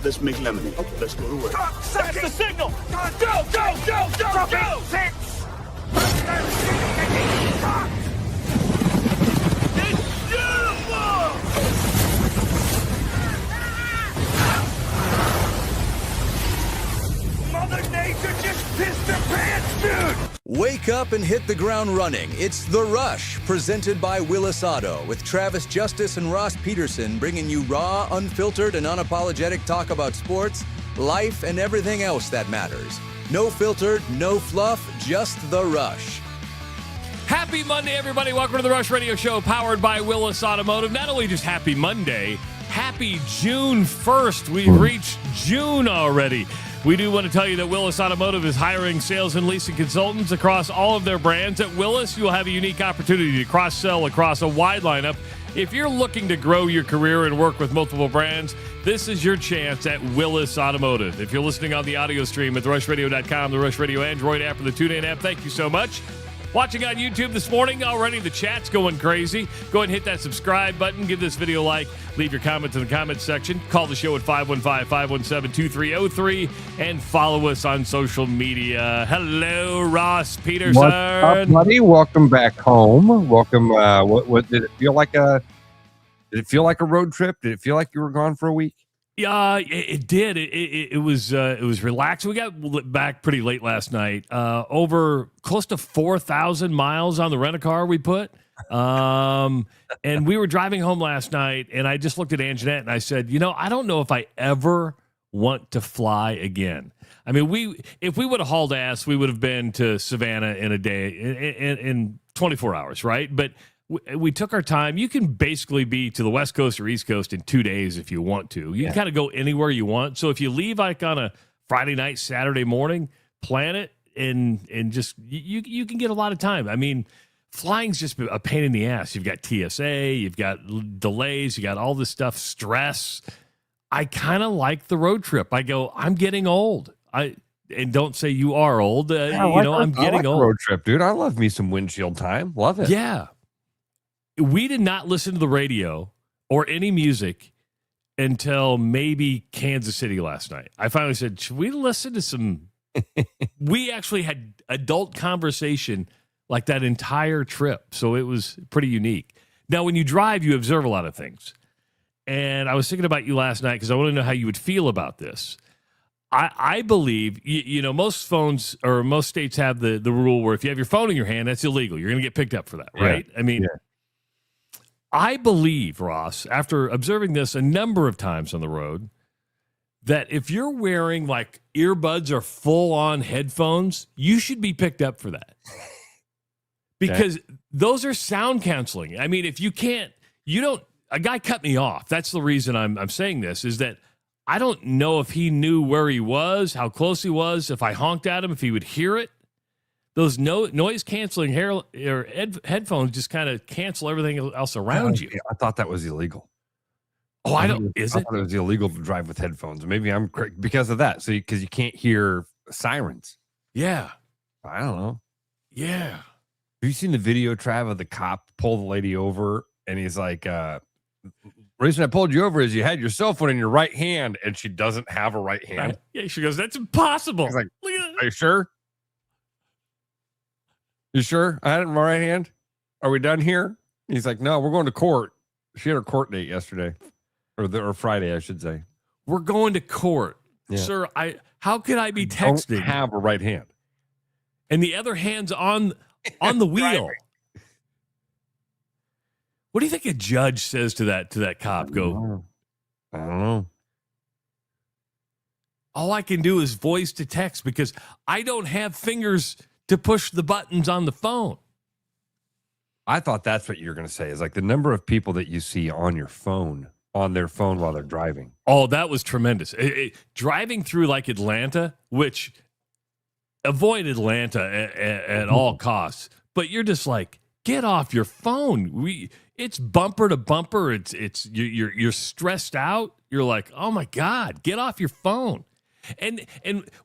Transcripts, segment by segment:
let's make lemonade. Let's go to work. That's the signal. Go, go, go, go, go. It's beautiful. Mother Nature just pissed her pants, dude. Wake up and hit the ground running. It's The Rush, presented by Willis Auto, with Travis Justice and Ross Peterson bringing you raw, unfiltered, and unapologetic talk about sports, life, and everything else that matters. No filtered, no fluff, just The Rush. Happy Monday, everybody. Welcome to The Rush Radio Show, powered by Willis Automotive. Not only just happy Monday, happy June 1st. We've reached June already. We do want to tell you that Willis Automotive is hiring sales and leasing consultants across all of their brands. At Willis, you will have a unique opportunity to cross-sell across a wide lineup. If you're looking to grow your career and work with multiple brands, this is your chance at Willis Automotive. If you're listening on the audio stream at therushladio.com, the Rush Radio Android app, or the TuneIn app, thank you so much. Watching on YouTube this morning already, the chat's going crazy. Go ahead and hit that subscribe button. Give this video a like. Leave your comments in the comments section. Call the show at 515-517-2303 and follow us on social media. Hello, Ross Peterson. What's up, buddy? Welcome back home. Welcome. What did it feel like a road trip? Did it feel like you were gone for a week? Yeah, it did. It was relaxed. We got back pretty late last night. Over close to 4,000 miles on the rent-a-car we put. And we were driving home last night, and I just looked at Anjanette and I said, I don't know if I ever want to fly again. I mean, if we would have hauled ass, we would have been to Savannah in a day, in 24 hours, right? But we took our time. You can basically be to the West Coast or East Coast in 2 days if you want to. You can kind of go anywhere you want. So if you leave like on a Friday night, Saturday morning, plan it and just you can get a lot of time. I mean, flying's just a pain in the ass. You've got TSA, you've got delays, you got all this stuff, stress. I kind of like the road trip. I go, I'm getting old. And don't say you are old. I'm getting old. Road trip, dude. I love me some windshield time. Love it. Yeah. We did not listen to the radio or any music until maybe Kansas City last night. I finally said, should we listen to some? We actually had adult conversation like that entire trip. So it was pretty unique. Now, when you drive, you observe a lot of things. And I was thinking about you last night because I want to know how you would feel about this. I believe, most phones or most states have the rule where if you have your phone in your hand, that's illegal. You're going to get picked up for that, right? Yeah. I mean, I believe, Ross, after observing this a number of times on the road, that if you're wearing like earbuds or full-on headphones, you should be picked up for that. Because those are sound canceling. I mean, if you can't, a guy cut me off. That's the reason I'm saying this, is that I don't know if he knew where he was, how close he was, if I honked at him, if he would hear it. Those noise-canceling headphones just kind of cancel everything else around you. I thought that was illegal. Oh, I don't. Is it? I thought it was illegal to drive with headphones. Maybe I'm correct because of that. So because you can't hear sirens. Yeah. I don't know. Yeah. Have you seen the video, Trav, of the cop pull the lady over, and he's like, reason I pulled you over is you had your cell phone in your right hand, and she doesn't have a right hand. Yeah, she goes, that's impossible. He's like, are you sure? You sure? I had it in my right hand. Are we done here? He's like, no, we're going to court. She had her court date yesterday, or Friday, I should say. We're going to court, sir. How could I be texting? Don't have a right hand, and the other hand's on the wheel. What do you think a judge says to that cop? I don't know. All I can do is voice to text because I don't have fingers to push the buttons on the phone. I thought that's what you're going to say, is like the number of people that you see on their phone while they're driving. Oh, that was tremendous. Driving through like Atlanta, which avoid Atlanta at all costs, but you're just like, get off your phone. It's bumper to bumper. You're stressed out. You're like, oh my God, get off your phone. And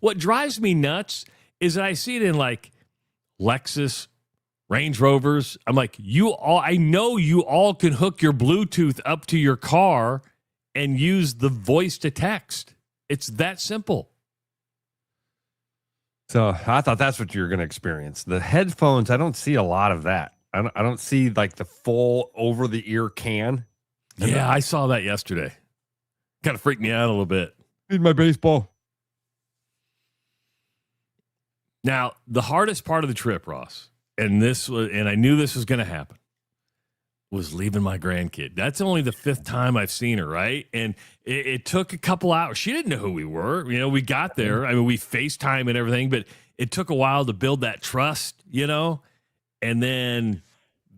what drives me nuts is that I see it in like Lexus, Range Rovers. I'm like, I know you all can hook your Bluetooth up to your car and use the voice to text. It's that simple. So I thought that's what you're going to experience. The headphones, I don't see a lot of that. I don't see like the full over the ear can. Yeah, I saw that yesterday. Kind of freaked me out a little bit. Need my baseball. Now, the hardest part of the trip, Ross, and I knew this was going to happen, was leaving my grandkid. That's only the 5th time I've seen her, right? And it took a couple hours. She didn't know who we were. We got there. I mean, we FaceTime and everything, but it took a while to build that trust, and then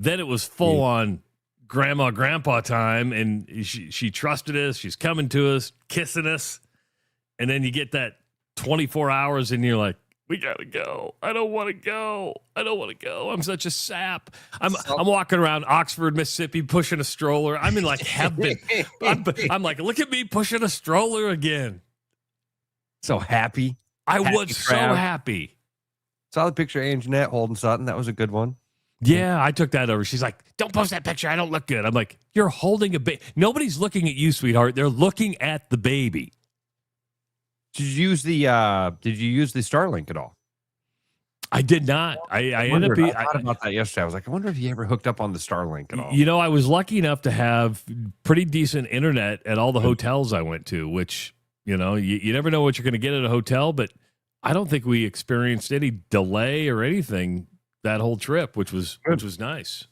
it was full on grandma, grandpa time, and she trusted us. She's coming to us, kissing us, and then you get that 24 hours, and you're like, we gotta go. I don't want to go. I'm such a sap. I'm walking around Oxford, Mississippi, pushing a stroller. I'm in like heaven. I'm like, look at me pushing a stroller again. So happy. I was so happy. Saw the picture of Anjanette holding something. That was a good one. Yeah, I took that over. She's like, don't post that picture. I don't look good. I'm like, you're holding a baby. Nobody's looking at you, sweetheart. They're looking at the baby. Did you use the Starlink at all? I did not. I ended up. I thought about that yesterday. I was like, I wonder if you ever hooked up on the Starlink at all. I was lucky enough to have pretty decent internet at all the hotels I went to, which, you never know what you're going to get at a hotel, but I don't think we experienced any delay or anything that whole trip, which was nice.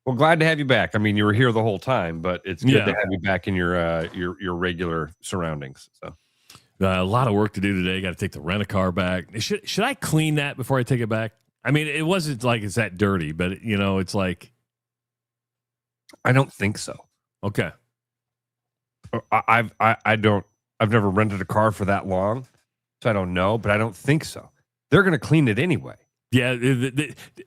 Well, glad to have you back. I mean, you were here the whole time, but it's good to have you back in your regular surroundings. So. A lot of work to do today. Got to take the rent-a-car back. Should I clean that before I take it back? I mean, it wasn't like it's that dirty, but it's like. I don't think so. Okay. I've never rented a car for that long, so I don't know, but I don't think so. They're going to clean it anyway. Yeah,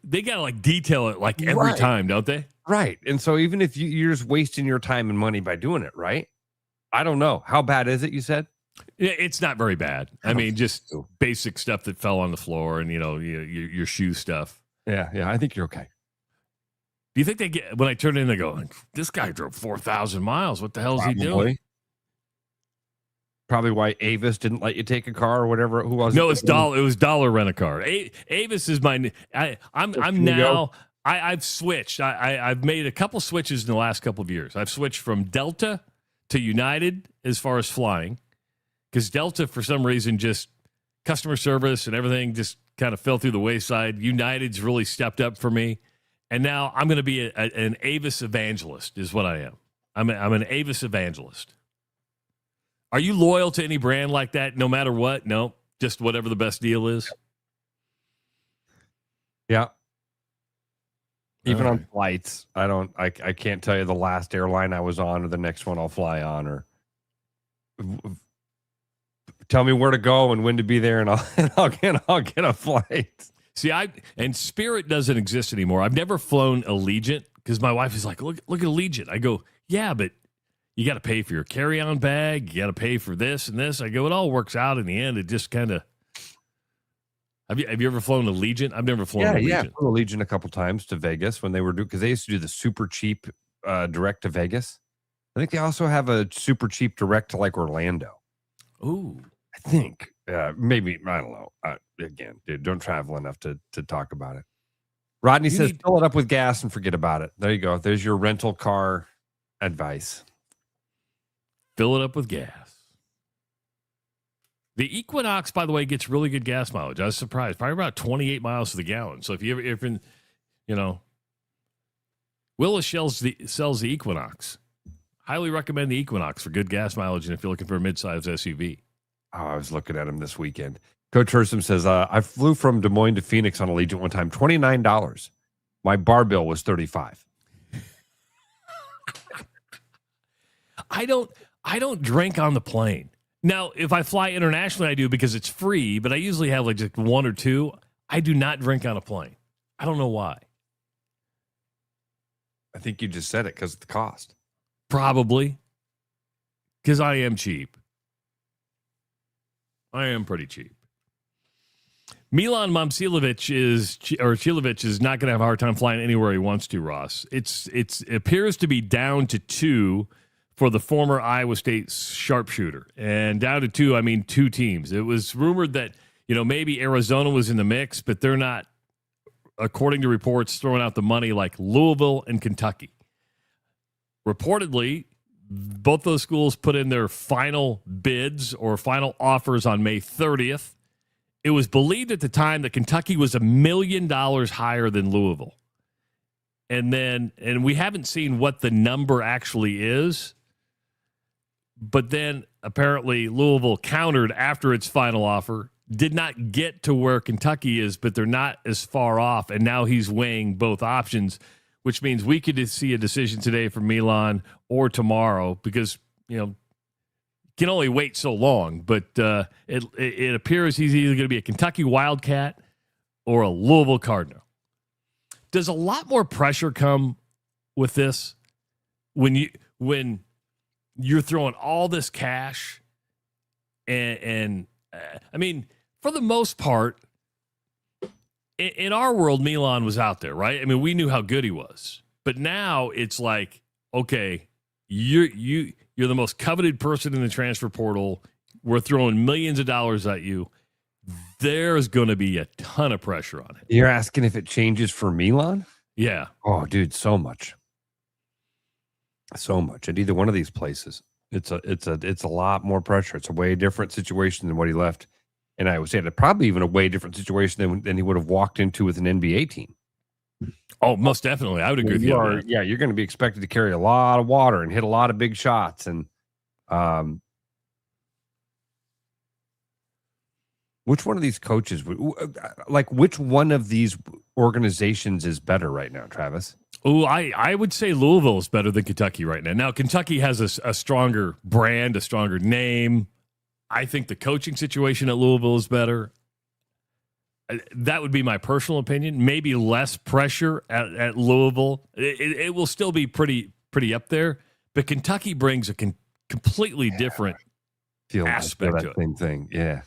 they got to like detail it like every time, don't they? Right. And so even if you're just wasting your time and money by doing it, right? I don't know. How bad is it, you said? It's not very bad. I mean, just basic stuff that fell on the floor and, your shoe stuff. Yeah, I think you're okay. Do you think they get, when I turn in, they go, this guy drove 4,000 miles. What the hell is he doing? Probably why Avis didn't let you take a car or whatever. Who was it? No, it was dollar rent a car. Avis is my, I've switched. I've made a couple switches in the last couple of years. I've switched from Delta to United as far as flying. Because Delta, for some reason, just customer service and everything just kind of fell through the wayside. United's really stepped up for me. And now I'm going to be an Avis evangelist is what I am. I'm an Avis evangelist. Are you loyal to any brand like that no matter what? No, just whatever the best deal is? Yeah. Even on flights, I can't tell you the last airline I was on or the next one I'll fly on or tell me where to go and when to be there, and I'll get a flight. See, and Spirit doesn't exist anymore. I've never flown Allegiant because my wife is like, look at Allegiant. I go, yeah, but you got to pay for your carry-on bag. You got to pay for this and this. I go, it all works out in the end. It just kind of. Have you ever flown Allegiant? I've never flown Allegiant. Yeah, flown Allegiant a couple times to Vegas when they were because they used to do the super cheap direct to Vegas. I think they also have a super cheap direct to like Orlando. Ooh. I think maybe, I don't know. Again, dude, don't travel enough to talk about it. Rodney says, fill it up with gas and forget about it. There you go. There's your rental car advice. Fill it up with gas. The Equinox, by the way, gets really good gas mileage. I was surprised. Probably about 28 miles to the gallon. So if you ever Willis sells the Equinox. Highly recommend the Equinox for good gas mileage and if you're looking for a midsize SUV. Oh, I was looking at him this weekend. Coach Hersom says, I flew from Des Moines to Phoenix on Allegiant one time, $29. My bar bill was $35. I don't drink on the plane. Now, if I fly internationally, I do because it's free, but I usually have like just one or two. I do not drink on a plane. I don't know why. I think you just said it because of the cost. Probably. Because I am cheap. I am pretty cheap. Milan Momcilovic is not going to have a hard time flying anywhere he wants to, Ross. It appears to be down to 2 for the former Iowa State sharpshooter. And down to two, I mean 2 teams. It was rumored that, maybe Arizona was in the mix, but they're not, according to reports, throwing out the money like Louisville and Kentucky. Reportedly, both those schools put in their final bids or final offers on May 30th. It was believed at the time that Kentucky was $1 million higher than Louisville. And we haven't seen what the number actually is, but then apparently Louisville countered after its final offer, did not get to where Kentucky is, but they're not as far off, and now he's weighing both options, which means we could see a decision today for Milan or tomorrow because, can only wait so long, but it appears he's either going to be a Kentucky Wildcat or a Louisville Cardinal. Does a lot more pressure come with this when you're throwing all this cash and I mean, for the most part, in our world, Milan was out there, right? I mean, we knew how good he was, but now it's like, okay, you're the most coveted person in the transfer portal. We're throwing millions of dollars at you. There's going to be a ton of pressure on it. You're asking if it changes for Milan? Yeah. Oh, dude, so much. So much. At either one of these places, it's a lot more pressure. It's a way different situation than what he left in Iowa State. It's probably even a way different situation than he would have walked into with an NBA team. Oh, most definitely. I would agree with you on that. Yeah, you're going to be expected to carry a lot of water and hit a lot of big shots. And which one of these coaches, which one of these organizations is better right now, Travis? Oh, I would say Louisville is better than Kentucky right now. Now, Kentucky has a stronger brand, a stronger name. I think the coaching situation at Louisville is better. That would be my personal opinion. Maybe less pressure at Louisville. It will still be pretty up there, but Kentucky brings a completely different aspect to it. Same thing. Yeah.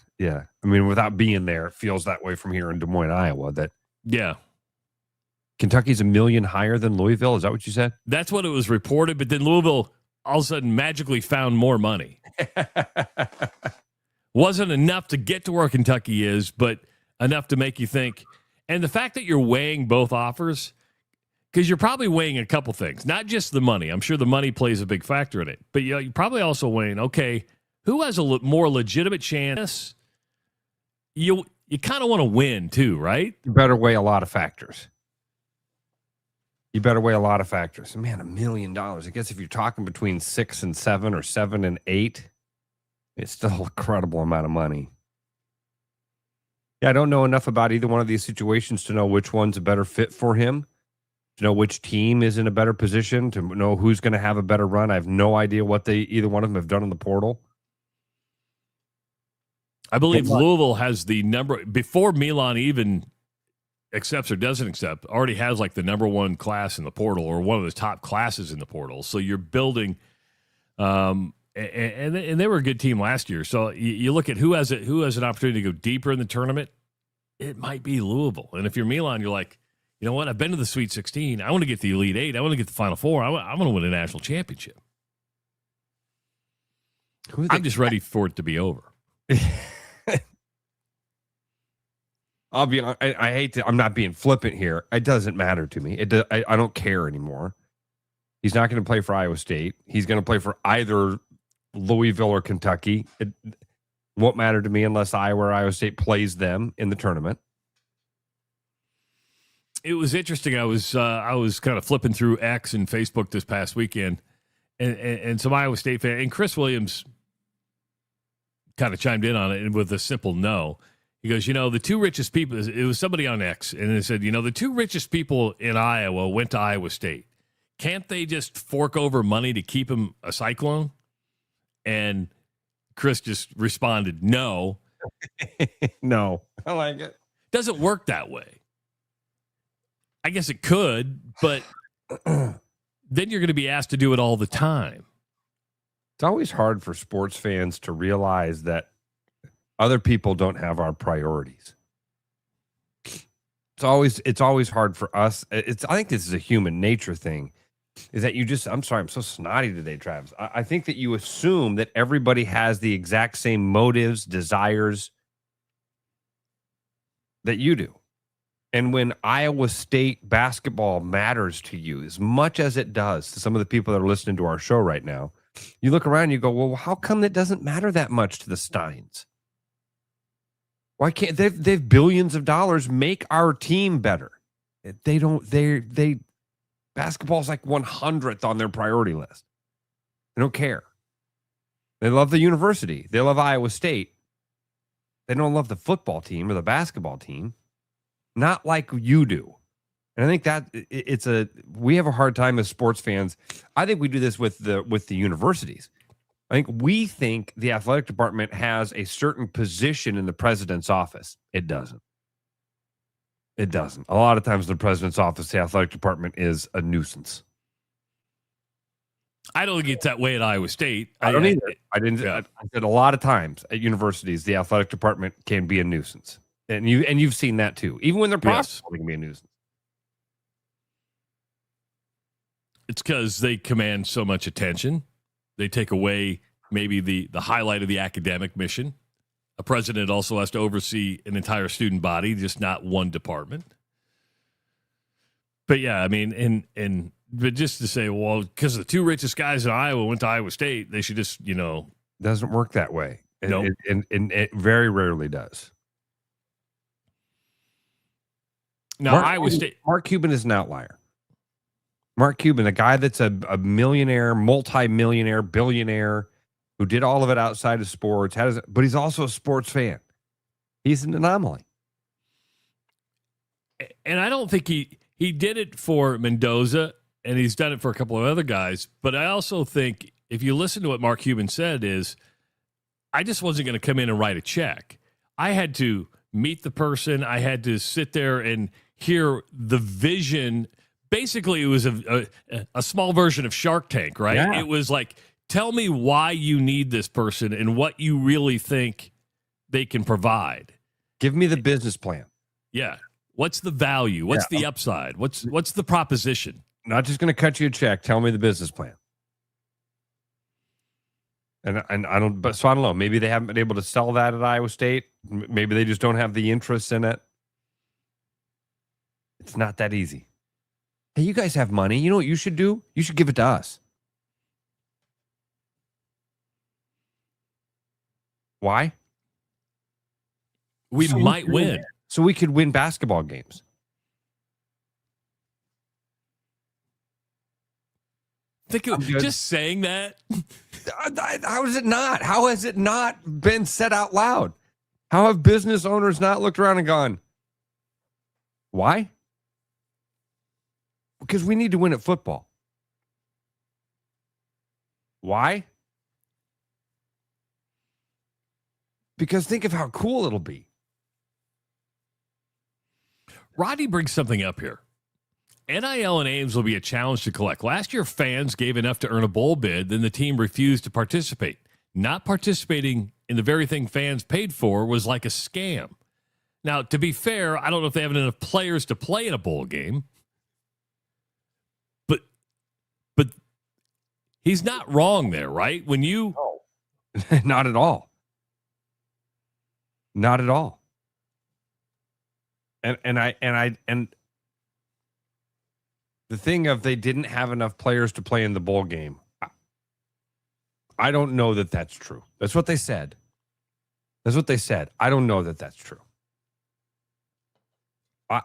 I mean, without being there, it feels that way from here in Des Moines, Iowa. Yeah. Kentucky's $1 million higher than Louisville. Is that what you said? That's what it was reported, but then Louisville all of a sudden magically found more money. Wasn't enough to get to where Kentucky is, but enough to make you think. And the fact that you're weighing both offers, because you're probably weighing a couple things, not just the money. I'm sure the money plays a big factor in it, but you're probably also weighing, okay, who has a more legitimate chance? You kind of want to win too, right? You better weigh a lot of factors. Man, $1 million. I guess if you're talking between 6 and 7 or 7 and 8, it's still an incredible amount of money. Yeah, I don't know enough about either one of these situations to know which one's a better fit for him, to know which team is in a better position, to know who's going to have a better run. I have no idea what either one of them have done in the portal. I believe Louisville has the number, before Milan even accepts or doesn't accept, already has like the number one class in the portal or one of the top classes in the portal. So you're building, and they were a good team last year. So you look at who has an opportunity to go deeper in the tournament. It might be Louisville. And if you're Milan, you're like, you know what? I've been to the Sweet 16. I want to get the Elite Eight. I want to get the Final Four. I want to win a national championship. I'm just ready for it to be over. I'll be. I hate to. I'm not being flippant here. It doesn't matter to me. I don't care anymore. He's not going to play for Iowa State. He's going to play for either Louisville or Kentucky. It won't matter to me unless Iowa or Iowa State plays them in the tournament. It was interesting. I was kind of flipping through X and Facebook this past weekend, and some Iowa State fan and Chris Williams kind of chimed in on it with a simple no. He goes, the 2 richest people, it was somebody on X, and they said, the 2 richest people in Iowa went to Iowa State. Can't they just fork over money to keep him a Cyclone? And Chris just responded, no. No. I like it. Doesn't work that way. I guess it could, but then you're going to be asked to do it all the time. It's always hard for sports fans to realize that other people don't have our priorities. It's always hard for us. I think this is a human nature thing. is that I'm sorry, I'm so snotty today, Travis. I think that you assume that everybody has the exact same motives, desires that you do. And when Iowa State basketball matters to you as much as it does to some of the people that are listening to our show right now, you look around and you go, well, how come that doesn't matter that much to the Steins? Why can't they've billions of dollars, make our team better? They don't, they basketball's like 100th on their priority list. They don't care. They love the university. They love Iowa State. They don't love the football team or the basketball team. Not like you do. And I think that we have a hard time as sports fans. I think we do this with the universities. I think we think the athletic department has a certain position in the president's office. It doesn't. It doesn't. A lot of times in the president's office, the athletic department is a nuisance. I don't think it's that way at Iowa State. I don't either. I said a lot of times at universities, the athletic department can be a nuisance. And you've seen that too. Even when they're profitable, they can be a nuisance. It's because they command so much attention. They take away maybe the highlight of the academic mission. A president also has to oversee an entire student body, just not one department. But yeah, I mean, but just to say, well, because the two richest guys in Iowa went to Iowa State, they should just, doesn't work that way. No, and it very rarely does. Now, Iowa State. Mark Cuban is an outlier. Mark Cuban, a guy that's a millionaire, multi-millionaire, billionaire, who did all of it outside of sports, but he's also a sports fan. He's an anomaly. And I don't think he did it for Mendoza, and he's done it for a couple of other guys. But I also think if you listen to what Mark Cuban said is, I just wasn't going to come in and write a check. I had to meet the person. I had to sit there and hear the vision. Basically, it was a small version of Shark Tank, right? Yeah. It was like, tell me why you need this person and what you really think they can provide. Give me the business plan. Yeah. What's the value? What's the upside? What's the proposition? Not just going to cut you a check. Tell me the business plan. And I don't know. Maybe they haven't been able to sell that at Iowa State. Maybe they just don't have the interest in it. It's not that easy. Hey, you guys have money. You know what you should do? You should give it to us. Why? We might win. So we could win basketball games. Just saying that. How is it not? How has it not been said out loud? How have business owners not looked around and gone, why? Because we need to win at football. Why? Because think of how cool it'll be. Rodney brings something up here. NIL and Ames will be a challenge to collect. Last year, fans gave enough to earn a bowl bid, then the team refused to participate. Not participating in the very thing fans paid for was like a scam. Now, to be fair, I don't know if they have enough players to play in a bowl game, but he's not wrong there, right? When you Not at all. Not at all. And the thing of they didn't have enough players to play in the bowl game. I don't know that that's true. That's what they said. That's what they said. I don't know that that's true.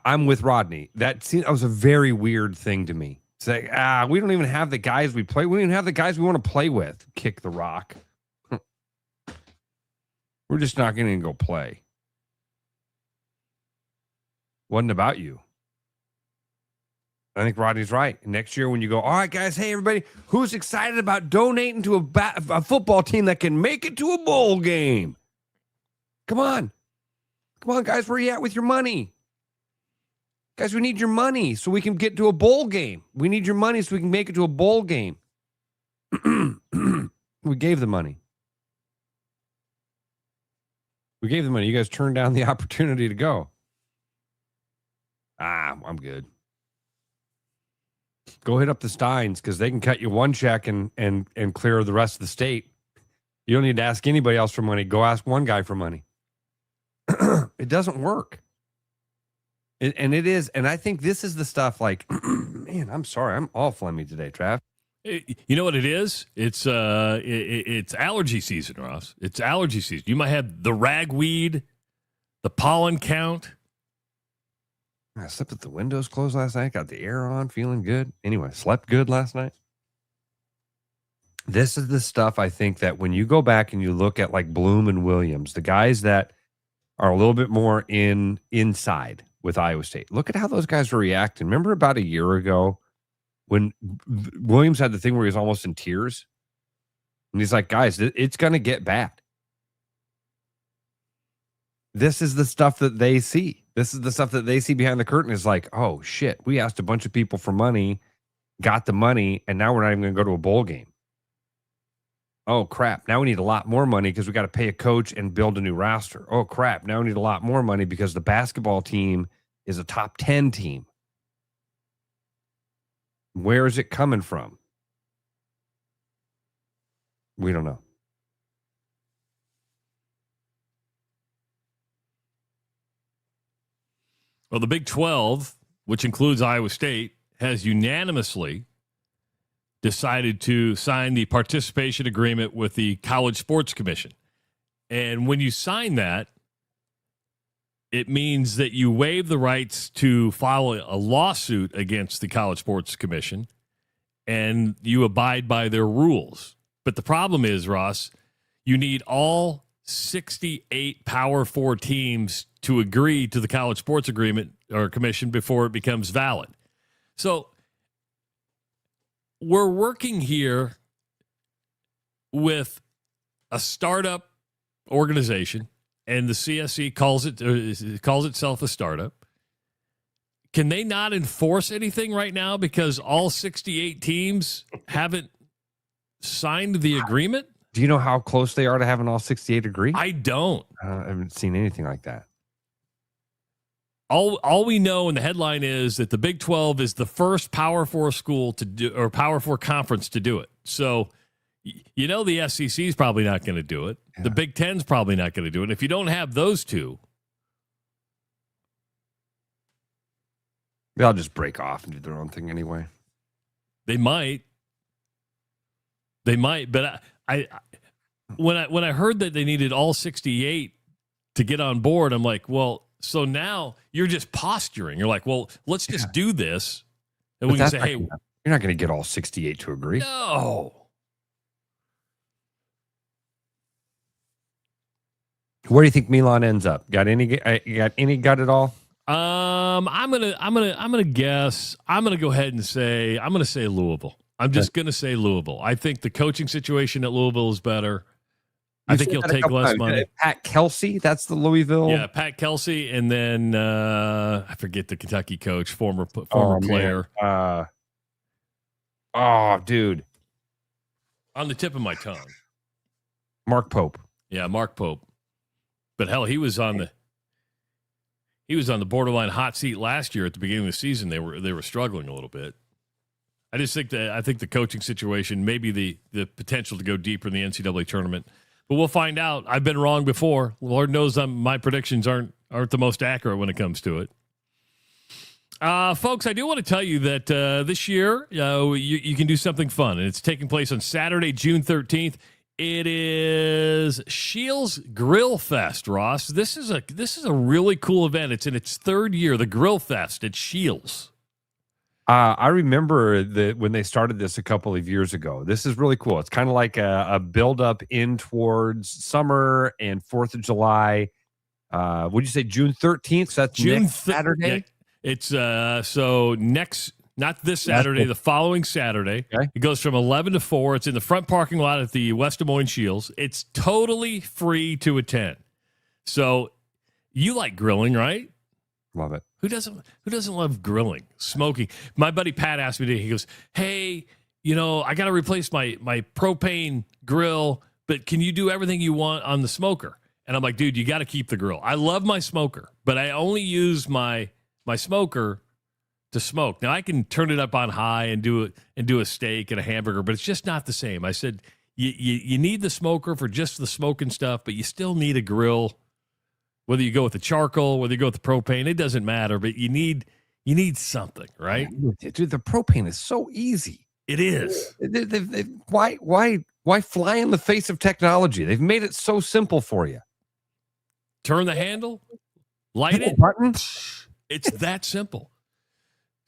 I'm with Rodney. That was a very weird thing to me. It's like, we don't even have the guys we play. We don't even have the guys we want to play with. Kick the rock. We're just not going to go play. Wasn't about you. I think Rodney's right. Next year when you go, all right, guys, hey, everybody, who's excited about donating to a football team that can make it to a bowl game? Come on. Come on, guys, where are you at with your money? Guys, we need your money so we can get to a bowl game. We need your money so we can make it to a bowl game. We gave the money. We gave the money. You guys turned down the opportunity to go. I'm good. Go hit up the Steins because they can cut you one check and clear the rest of the state. You don't need to ask anybody else for money. Go ask one guy for money. It doesn't work. And it is. And I think this is the stuff like, man, I'm sorry. I'm all phlegmy today, Trav. You know what it is? It's allergy season, Ross. It's allergy season. You might have the ragweed, the pollen count. I slept with the windows closed last night, got the air on, feeling good. Anyway, slept good last night. This is the stuff I think that when you go back and you look at like Bloom and Williams, the guys that are a little bit more inside with Iowa State, look at how those guys were reacting. Remember about a year ago when Williams had the thing where he was almost in tears? And he's like, guys, it's going to get bad. This is the stuff that they see. This is the stuff that they see behind the curtain is like, oh, shit, we asked a bunch of people for money, got the money, and now we're not even going to go to a bowl game. Oh, crap. Now we need a lot more money because we got to pay a coach and build a new roster. Oh, crap. Now we need a lot more money because the basketball team is a top 10 team. Where is it coming from? We don't know. Well, the Big 12, which includes Iowa State, has unanimously decided to sign the participation agreement with the College Sports Commission. And when you sign that, it means that you waive the rights to file a lawsuit against the College Sports Commission, and you abide by their rules. But the problem is, Ross, you need all 68 Power 4 teams to agree to the College Sports Agreement or Commission before it becomes valid. So we're working here with a startup organization, and the CSE calls itself a startup. Can they not enforce anything right now because all 68 teams haven't signed the agreement? Do you know how close they are to having all 68 agree? I don't. I haven't seen anything like that. All we know in the headline is that the Big 12 is the first Power 4 school to do, or Power 4 conference to do it. So, you know, the SEC is probably not going to do it. Yeah. The Big 10's probably not going to do it. If you don't have those two, they'll just break off and do their own thing anyway. They might, but when I heard that they needed all 68 to get on board, I'm like, well, so now you're just posturing. You're like, well, let's just do this. And we can say, hey, you're not going to get all 68 to agree. No. Where do you think Milan ends up? Got it all? I'm gonna guess. I'm gonna go ahead and say I'm gonna say Louisville. I'm just gonna say Louisville. I think the coaching situation at Louisville is better. I think he'll take less money. Pat Kelsey, that's the Louisville. Yeah, Pat Kelsey, and then I forget the Kentucky coach, former player. Dude, on the tip of my tongue. Mark Pope. Yeah, Mark Pope. But hell, he was on the borderline hot seat last year at the beginning of the season. They were struggling a little bit. I think the coaching situation, maybe the potential to go deeper in the NCAA tournament. But we'll find out. I've been wrong before. Lord knows my predictions aren't the most accurate when it comes to it. Folks, I do want to tell you that this year you can do something fun, and it's taking place on Saturday, June 13th. It is Shields Grill Fest, Ross. This is a really cool event. It's in its third year, the Grill Fest at Shields. I remember when they started this a couple of years ago. This is really cool. It's kind of like a build-up in towards summer and 4th of July. Would you say June 13th? So that's next Saturday? Yeah, it's so next, not this Saturday, the following Saturday. Okay. It goes from 11 to 4. It's in the front parking lot at the West Des Moines Shields. It's totally free to attend. So you like grilling, right? Love it. Who doesn't love grilling, smoking? My buddy Pat asked me today, he goes, hey, I got to replace my propane grill, but can you do everything you want on the smoker? And I'm like, dude, you got to keep the grill. I love my smoker, but I only use my smoker to smoke. Now I can turn it up on high and do a steak and a hamburger, but it's just not the same. I said you need the smoker for just the smoking stuff, but you still need a grill. Whether you go with the charcoal, whether you go with the propane, it doesn't matter. But you need something, right? Dude, the propane is so easy. It is. Why fly in the face of technology? They've made it so simple for you. Turn the handle, light it, button. It's that simple.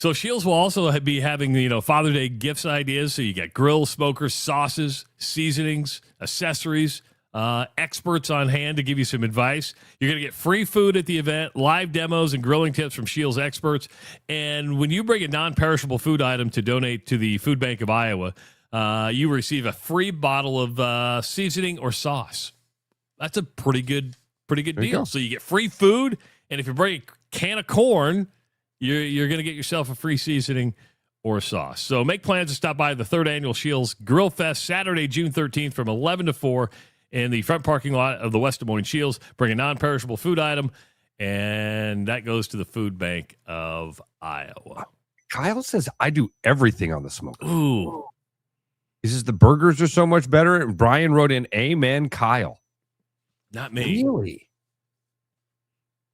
So Shields will also be having, Father's Day gifts ideas. So you got grills, smokers, sauces, seasonings, accessories, experts on hand to give you some advice. You're going to get free food at the event, live demos and grilling tips from Shields experts. And when you bring a non-perishable food item to donate to the Food Bank of Iowa, you receive a free bottle of seasoning or sauce. That's a pretty good deal. So you get free food, and if you bring a can of corn, you're going to get yourself a free seasoning or sauce. So make plans to stop by the 3rd Annual Shields Grill Fest Saturday, June 13th from 11 to 4 in the front parking lot of the West Des Moines Shields. Bring a non-perishable food item, and that goes to the Food Bank of Iowa. Kyle says, I do everything on the smoker. Ooh. He says, the burgers are so much better. And Brian wrote in, amen, Kyle. Not me. Really?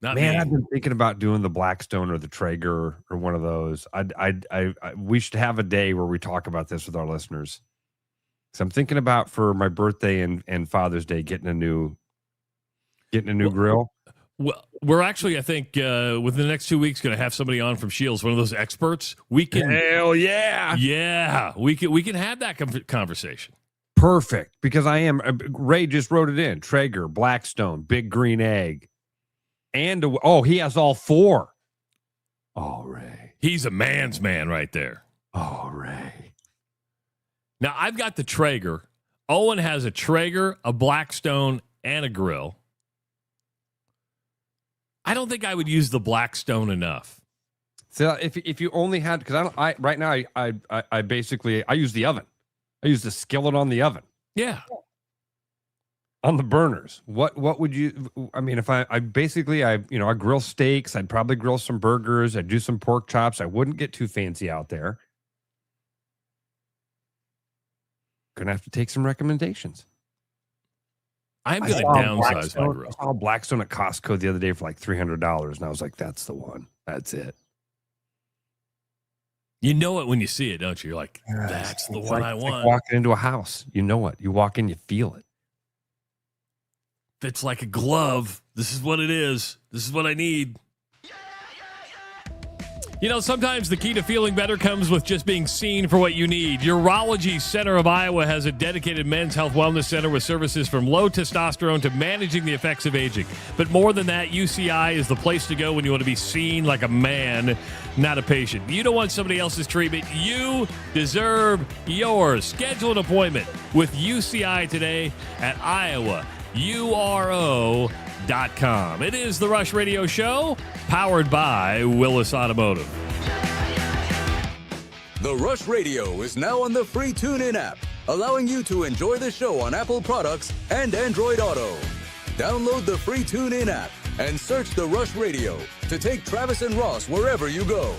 Not Man, me. I've been thinking about doing the Blackstone or the Traeger or one of those. We should have a day where we talk about this with our listeners. So I'm thinking about for my birthday and Father's Day getting a new grill. Well, we're actually, I think, within the next 2 weeks, going to have somebody on from Shields, one of those experts. We can, hell yeah, we can have that conversation. Perfect, because Ray just wrote it in: Traeger, Blackstone, Big Green Egg, and he has all 4. Oh, Ray, he's a man's man right there. Oh, Ray. Now I've got the Traeger. Owen has a Traeger, a Blackstone, and a grill. I don't think I would use the Blackstone enough. So if you only had, because right now I basically use the oven. I use the skillet on the oven. Yeah. On the burners. What would you? I mean, if I grill steaks, I'd probably grill some burgers. I'd do some pork chops. I wouldn't get too fancy out there. Gonna have to take some recommendations. I'm going to downsize my grill. I saw Blackstone at Costco the other day for like $300, and I was like, that's the one. That's it. You know it when you see it, don't you? You're like, that's the one I want. Like walking into a house. You know it. You walk in, you feel it. Fits like a glove. This is what it is. This is what I need. Sometimes the key to feeling better comes with just being seen for what you need. Urology Center of Iowa has a dedicated men's health wellness center with services from low testosterone to managing the effects of aging. But more than that, UCI is the place to go when you want to be seen like a man, not a patient. You don't want somebody else's treatment. You deserve yours. Schedule an appointment with UCI today at IowaURO.com. It is the Rush Radio Show, powered by Willis Automotive. The Rush Radio is now on the free TuneIn app, allowing you to enjoy the show on Apple products and Android Auto. Download the free TuneIn app and search The Rush Radio to take Travis and Ross wherever you go.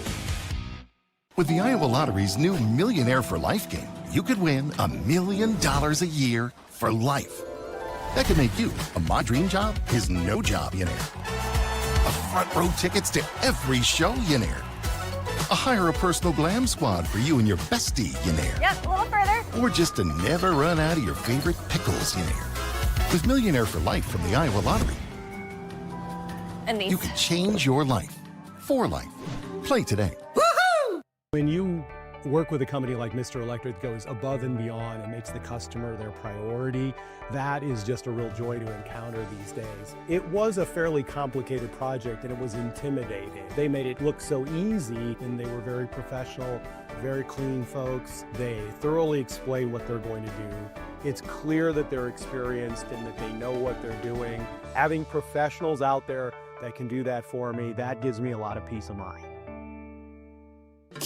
With the Iowa Lottery's new Millionaire for Life game, you could win $1 million a year for life. That could make you a My Dream Job is No Job-millionaire. A front row tickets to every show-millionaire. A hire a personal glam squad for you and your bestie-millionaire. Yep, a little further. Or just to never run out of your favorite pickles-millionaire. With Millionaire for Life from the Iowa Lottery, And these. you can change your life for life. Play today. When you work with a company like Mr. Electric that goes above and beyond and makes the customer their priority, that is just a real joy to encounter these days. It was a fairly complicated project and it was intimidating. They made it look so easy and they were very professional, very clean folks. They thoroughly explain what they're going to do. It's clear that they're experienced and that they know what they're doing. Having professionals out there that can do that for me, that gives me a lot of peace of mind.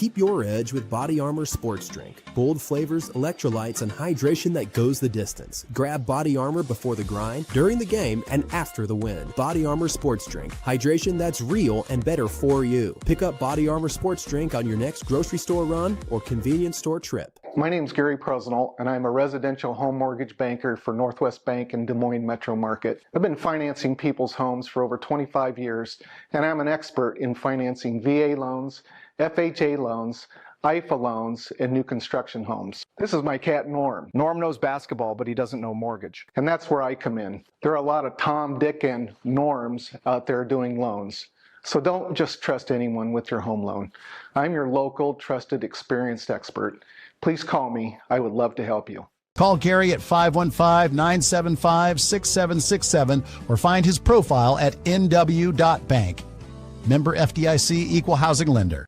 Keep your edge with Body Armor Sports Drink. Bold flavors, electrolytes, and hydration that goes the distance. Grab Body Armor before the grind, during the game, and after the win. Body Armor Sports Drink. Hydration that's real and better for you. Pick up Body Armor Sports Drink on your next grocery store run or convenience store trip. My name's Gary Presnell, and I'm a residential home mortgage banker for Northwest Bank in Des Moines Metro Market. I've been financing people's homes for over 25 years, and I'm an expert in financing VA loans, FHA loans, IFA loans, and new construction homes. This is my cat, Norm. Norm knows basketball, but he doesn't know mortgage. And that's where I come in. There are a lot of Tom, Dick, and Norms out there doing loans. So don't just trust anyone with your home loan. I'm your local, trusted, experienced expert. Please call me. I would love to help you. Call Gary at 515-975-6767 or find his profile at nw.bank. Member FDIC, Equal Housing Lender.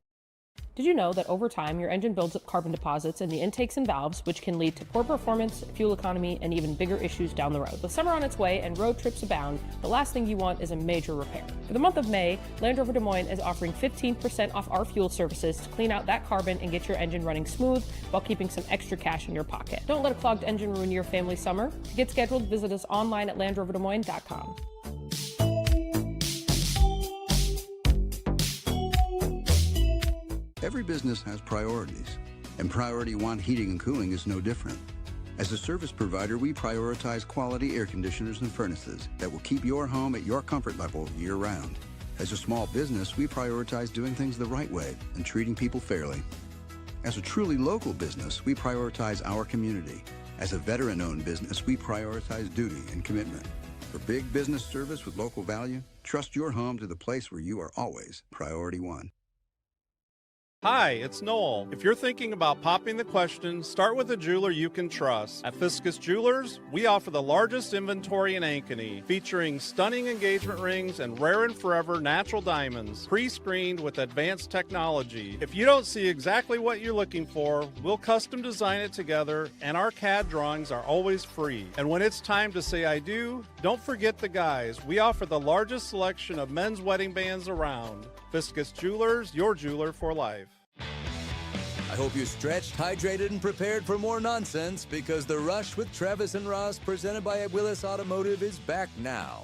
Did you know that over time, your engine builds up carbon deposits in the intakes and valves, which can lead to poor performance, fuel economy, and even bigger issues down the road? With summer on its way and road trips abound, the last thing you want is a major repair. For the month of May, Land Rover Des Moines is offering 15% off our fuel services to clean out that carbon and get your engine running smooth while keeping some extra cash in your pocket. Don't let a clogged engine ruin your family summer. To get scheduled, visit us online at LandRoverDesMoines.com. Every business has priorities, and Priority One Heating and Cooling is no different. As a service provider, we prioritize quality air conditioners and furnaces that will keep your home at your comfort level year-round. As a small business, we prioritize doing things the right way and treating people fairly. As a truly local business, we prioritize our community. As a veteran-owned business, we prioritize duty and commitment. For big business service with local value, trust your home to the place where you are always Priority One. Hi, it's Noel. If you're thinking about popping the question, start with a jeweler you can trust. At Fiscus Jewelers, we offer the largest inventory in Ankeny, featuring stunning engagement rings and rare and forever natural diamonds, pre-screened with advanced technology. If you don't see exactly what you're looking for, we'll custom design it together, and our CAD drawings are always free. And when it's time to say I do, don't forget the guys. We offer the largest selection of men's wedding bands around. Fiscus Jewelers, your jeweler for life. I hope you're stretched, hydrated, and prepared for more nonsense, because The Rush with Travis and Ross, presented by Willis Automotive, is back now.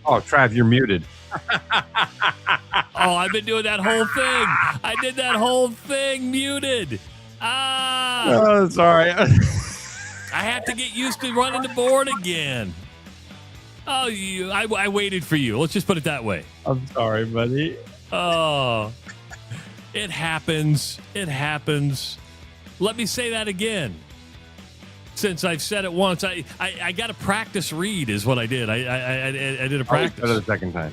Oh, Trav, you're muted. Oh, I've been doing that whole thing. I did that whole thing muted. Oh, sorry. I have to get used to running the board again. Oh, I waited for you. Let's just put it that way. I'm sorry, buddy. Oh, it happens. It happens. Let me say that again. Since I've said it once, I got to practice read is what I did. I did a practice. For the second time.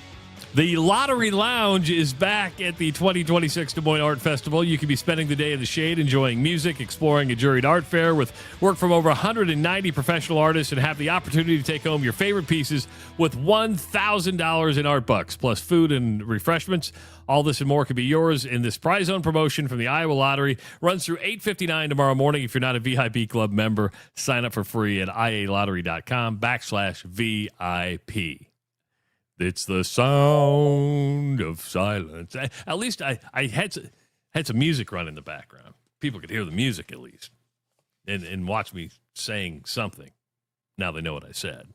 The Lottery Lounge is back at the 2026 Des Moines Art Festival. You can be spending the day in the shade, enjoying music, exploring a juried art fair with work from over 190 professional artists, and have the opportunity to take home your favorite pieces with $1,000 in art bucks, plus food and refreshments. All this and more could be yours in this prize zone promotion from the Iowa Lottery. Runs through 8:59 tomorrow morning. If you're not a VIP Club member, sign up for free at ialottery.com/VIP. It's the sound of silence. At least I had some music run in the background. People could hear the music at least and watch me saying something. Now they know what I said.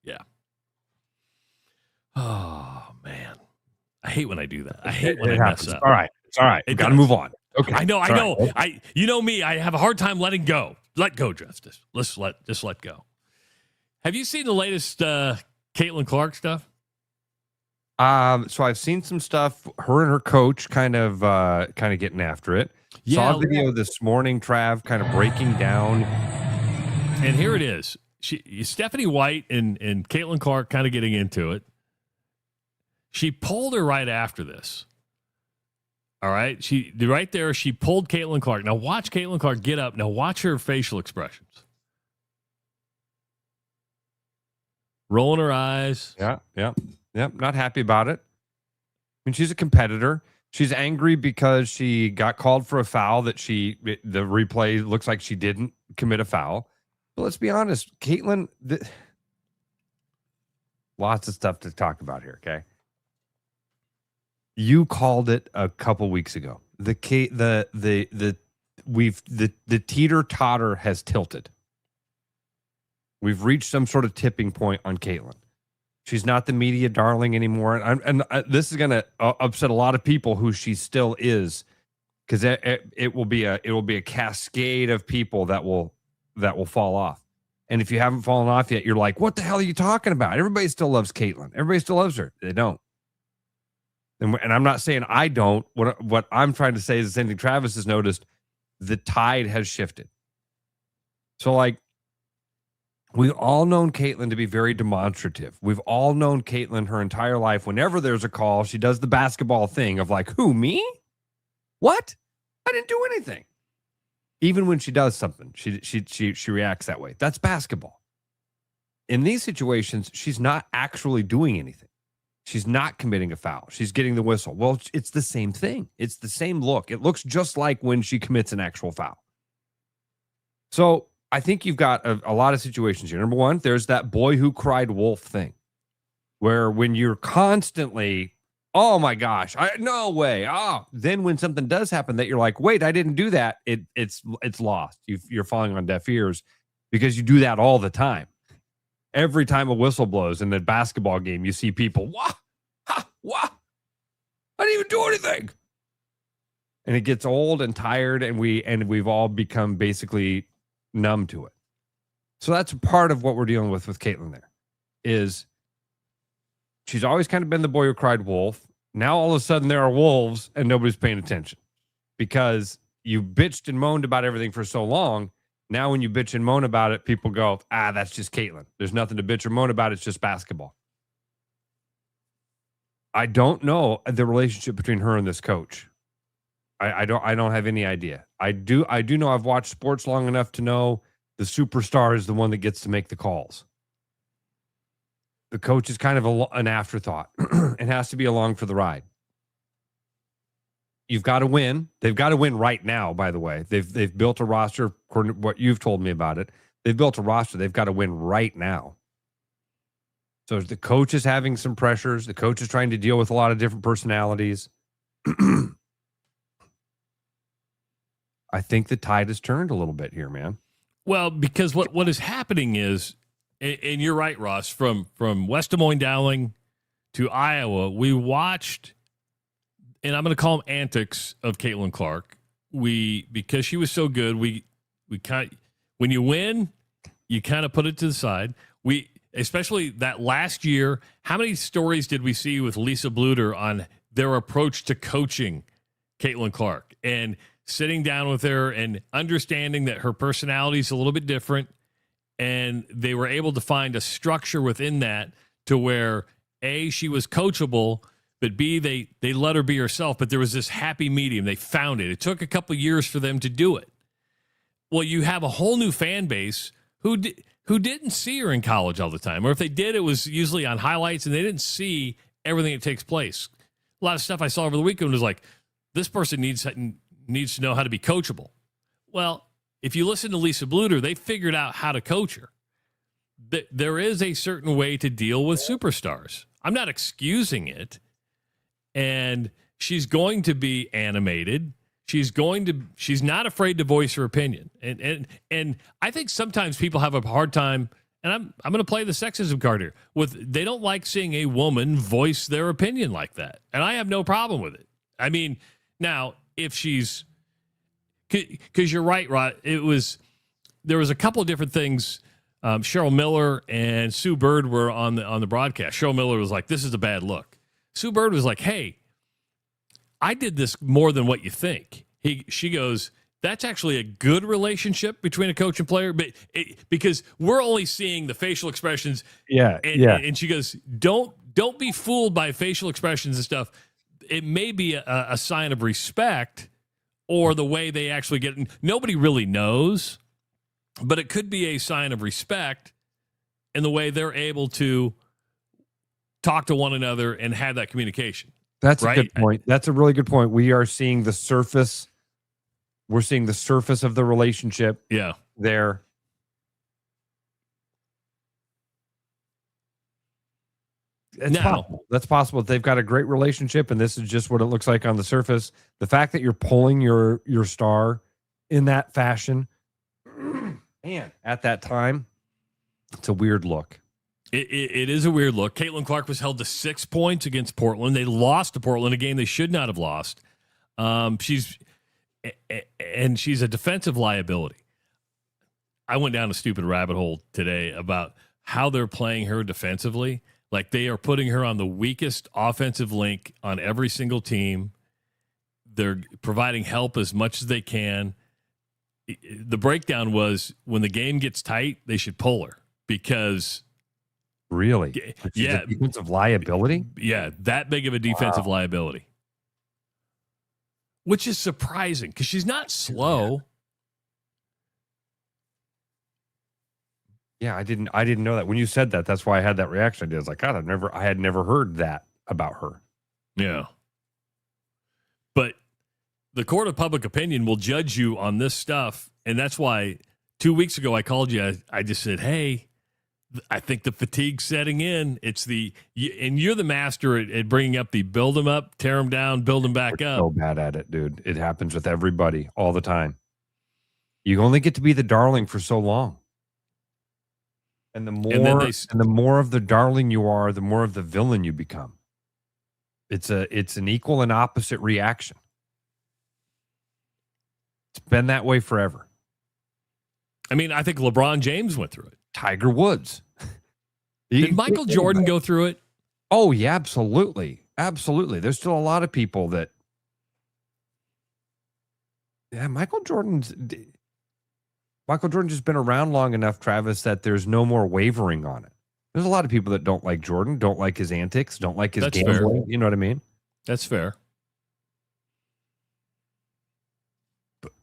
Yeah. Oh, man. I hate when I do that. I hate when I mess up. All right. It's all right. Got to move on. Okay. I know. Right. You know me. I have a hard time letting go. let go, Justice. Just let go. Have you seen the latest Caitlin Clark stuff? So I've seen some stuff. Her and her coach kind of getting after it. Saw a video this morning, Trav, kind of breaking down. And here it is. Stephanie White and Caitlin Clark kind of getting into it. She pulled her right after this. All right. She pulled Caitlin Clark. Now watch Caitlin Clark get up. Now watch her facial expressions. Rolling her eyes. Yeah. Not happy about it. I mean, she's a competitor. She's angry because she got called for a foul that the replay looks like she didn't commit a foul. But let's be honest, Caitlin, lots of stuff to talk about here, okay? You called it a couple weeks ago. The teeter-totter has tilted. We've reached some sort of tipping point on Caitlin. She's not the media darling anymore, and this is going to upset a lot of people who she still is, because it will be a cascade of people that will fall off. And if you haven't fallen off yet, you're like, what the hell are you talking about? Everybody still loves Caitlin. Everybody still loves her. They don't. And I'm not saying I don't. What I'm trying to say is the same thing Travis has noticed. The tide has shifted. So, like, we've all known Caitlin to be very demonstrative. We've all known Caitlin her entire life. Whenever there's a call, she does the basketball thing of like, who, me? What? I didn't do anything. Even when she does something, she reacts that way. That's basketball. In these situations, she's not actually doing anything. She's not committing a foul. She's getting the whistle. Well, it's the same thing. It's the same look. It looks just like when she commits an actual foul. So I think you've got a lot of situations here. Number one, there's that boy who cried wolf thing, where when you're constantly, oh my gosh, no way. Then when something does happen that you're like, wait, I didn't do that. It's lost. You're falling on deaf ears because you do that all the time. Every time a whistle blows in the basketball game, you see people, what? I didn't even do anything. And it gets old and tired, and we've all become basically numb to it. So that's part of what we're dealing with Caitlin there, is she's always kind of been the boy who cried wolf. Now all of a sudden there are wolves and nobody's paying attention because you bitched and moaned about everything for so long. Now when you bitch and moan about it, people go, that's just Caitlin. There's nothing to bitch or moan about. It's just basketball. I don't know the relationship between her and this coach. I don't have any idea. I do know I've watched sports long enough to know the superstar is the one that gets to make the calls. The coach is kind of an afterthought. It has to be along for the ride. You've got to win. They've got to win right now, by the way. They've built a roster, according to what you've told me about it. They've built a roster. They've got to win right now. So the coach is having some pressures. The coach is trying to deal with a lot of different personalities. I think the tide has turned a little bit here, man. Well, because what is happening is, and you're right, Ross, from West Des Moines Dowling to Iowa, we watched, and I'm going to call them antics of Caitlin Clark. Because she was so good, we kind of, when you win, you kind of put it to the side. Especially that last year, how many stories did we see with Lisa Bluter on their approach to coaching Caitlin Clark and sitting down with her and understanding that her personality is a little bit different, and they were able to find a structure within that to where A, she was coachable, but B, they let her be herself, but there was this happy medium. They found it. It took a couple years for them to do it. Well, you have a whole new fan base who didn't see her in college all the time, or if they did, it was usually on highlights, and they didn't see everything that takes place. A lot of stuff I saw over the weekend was like, this person needs to know how to be coachable. Well, if you listen to Lisa Bluter, they figured out how to coach her. There is a certain way to deal with superstars. I'm not excusing it. And she's going to be animated. She's not afraid to voice her opinion. And I think sometimes people have a hard time, and I'm going to play the sexism card here, they don't like seeing a woman voice their opinion like that. And I have no problem with it. I mean, now, if she's, because you're right, Rod, it was there was a couple of different things. Cheryl Miller and Sue Bird were on the broadcast. Cheryl Miller was like, "This is a bad look." Sue Bird was like, "Hey, I did this more than what you think." She goes, "That's actually a good relationship between a coach and player, but because we're only seeing the facial expressions." And she goes, "Don't be fooled by facial expressions and stuff. It may be a sign of respect or the way they actually get it. Nobody really knows, but it could be a sign of respect in the way they're able to talk to one another and have that communication." That's right? a good point. That's a really good point. We are seeing the surface. We're seeing the surface of the relationship. Yeah. There. That's possible. They've got a great relationship, and this is just what it looks like on the surface. The fact that you're pulling your star in that fashion, man, at that time, it's a weird look. It is a weird look. Caitlin Clark was held to 6 points against Portland. They lost to Portland, a game they should not have lost. She's a defensive liability. I went down a stupid rabbit hole today about how they're playing her defensively. Like, they are putting her on the weakest offensive link on every single team. They're providing help as much as they can. The breakdown was, when the game gets tight, they should pull her because... Really? Yeah. Defensive liability? Yeah, that big of a defensive liability. Which is surprising because she's not slow. Yeah, I didn't know that. When you said that, that's why I had that reaction. I was like, God, I had never heard that about her. Yeah. But the court of public opinion will judge you on this stuff. And that's why 2 weeks ago I called you. I just said, hey, I think the fatigue's setting in. And you're the master at bringing up the build them up, tear them down, build them back up. So bad at it, dude. It happens with everybody all the time. You only get to be the darling for so long. And the more of the darling you are, the more of the villain you become. It's an equal and opposite reaction. It's been that way forever. I mean, I think LeBron James went through it. Tiger Woods. Did Michael Jordan go through it? Oh, yeah, absolutely. Absolutely. There's still a lot of people that... Yeah, Michael Jordan's just been around long enough, Travis, that there's no more wavering on it. There's a lot of people that don't like Jordan, don't like his antics, don't like his gambling. You know what I mean? That's fair. But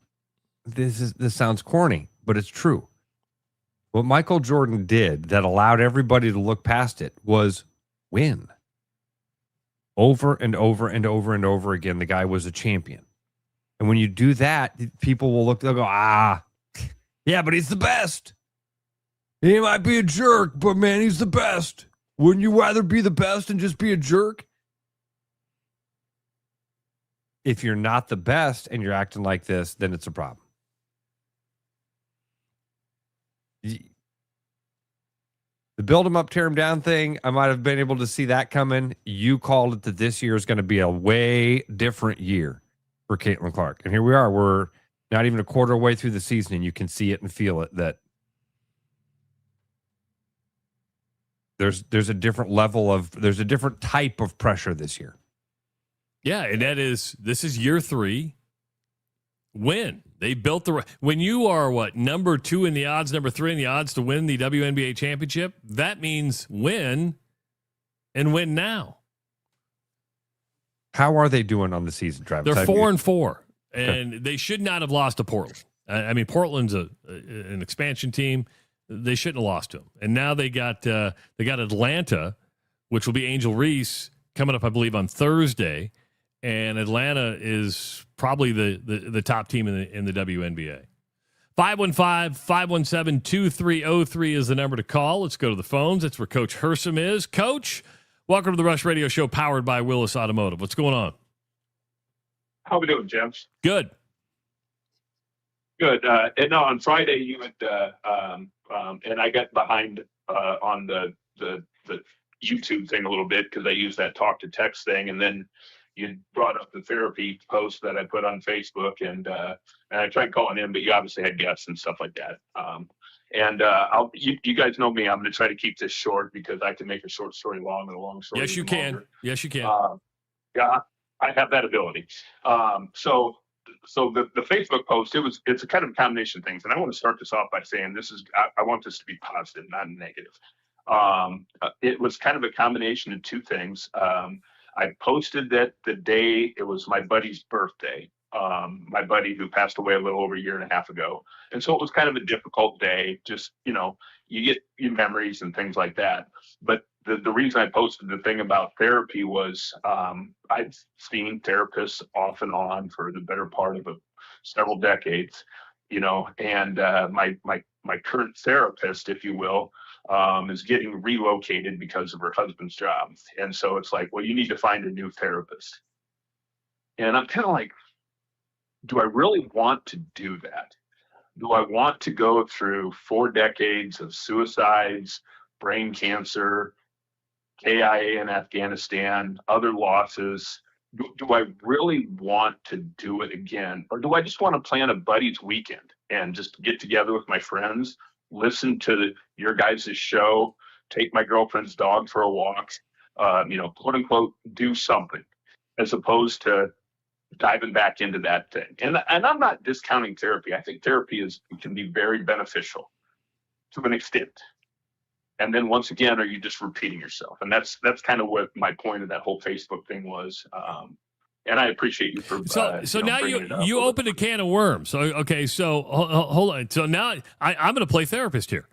this sounds corny, but it's true. What Michael Jordan did that allowed everybody to look past it was win. Over and over and over and over again, the guy was a champion. And when you do that, people will look, they'll go, yeah, but he's the best. He might be a jerk, but man, he's the best. Wouldn't you rather be the best and just be a jerk? If you're not the best and you're acting like this, then it's a problem. The build them up, tear them down thing, I might have been able to see that coming. You called it that this year is going to be a way different year for Caitlin Clark. And here we are. We're not even a quarter way through the season, and you can see it and feel it that there's a different there's a different type of pressure this year. Yeah, and this is year 3. Win. They built when you are number 2 in the odds, number 3 in the odds to win the WNBA championship, that means win and win now. How are they doing on the season, Travis? They're 4-4, and they should not have lost to Portland. I mean, Portland's an expansion team. They shouldn't have lost to them. And now they got Atlanta, which will be Angel Reese coming up, I believe, on Thursday. And Atlanta is probably the top team in the WNBA. 515-517-2303 is the number to call. Let's go to the phones. That's where Coach Hersom is. Coach, welcome to the Rush Radio Show powered by Willis Automotive. What's going on? How we doing, James? Good. Good. And on Friday, you had, and I got behind on the YouTube thing a little bit because I used that talk to text thing. And then you brought up the therapy post that I put on Facebook, and I tried calling in, but you obviously had guests and stuff like that. You guys know me. I'm going to try to keep this short because I can make a short story long and a long story. Yes, you can. Longer. Yes, you can. Yeah, I have that ability. So the Facebook post, it's a kind of a combination of things. And I want to start this off by saying I want this to be positive, not negative. It was kind of a combination of two things. I posted that the day it was my buddy's birthday, my buddy who passed away a little over a year and a half ago. And so it was kind of a difficult day. Just, you get your memories and things like that. But the reason I posted the thing about therapy was I've seen therapists off and on for the better part of several decades, and my current therapist, if you will, is getting relocated because of her husband's job. And so it's like, well, you need to find a new therapist. And I'm kind of like, do I really want to do that? Do I want to go through 4 decades of suicides, brain cancer, KIA in Afghanistan, other losses? Do I really want to do it again? Or do I just want to plan a buddy's weekend and just get together with my friends, listen to your guys' show, take my girlfriend's dog for a walk, quote unquote, do something, as opposed to diving back into that thing. And I'm not discounting therapy. I think therapy can be very beneficial to an extent. And then once again, are you just repeating yourself? And that's kind of what my point of that whole Facebook thing was. And I appreciate you for so now you opened a can of worms. So okay, so hold on. So now I'm going to play therapist here.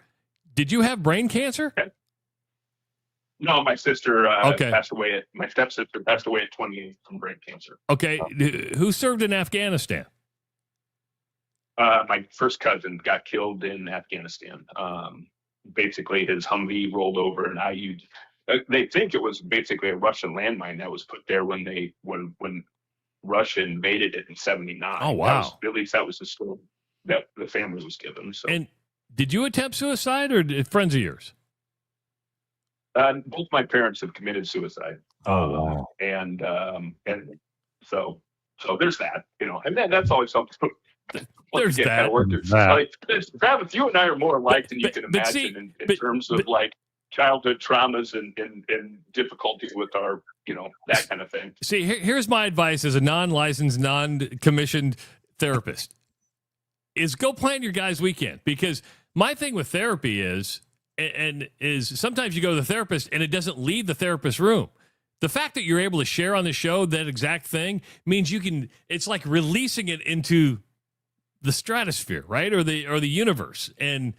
Did you have brain cancer? Okay. No, my sister passed away. My stepsister passed away at 28 from brain cancer. Okay, who served in Afghanistan? My first cousin got killed in Afghanistan. Basically, his Humvee rolled over an IU. They think it was basically a Russian landmine that was put there when Russia invaded it in '79. Oh wow! At least that was the story that the family was given. So. And did you attempt suicide or friends of yours? Both my parents have committed suicide. Oh wow! And so there's that. And then that's always something. There's that. Travis, you and I are more alike than you can imagine in terms of like childhood traumas and difficulties with our, that kind of thing. See, here's my advice as a non-licensed, non-commissioned therapist is go plan your guys' weekend, because my thing with therapy is sometimes you go to the therapist and it doesn't leave the therapist's room. The fact that you're able to share on the show that exact thing means it's like releasing it into the stratosphere, right? Or the universe. And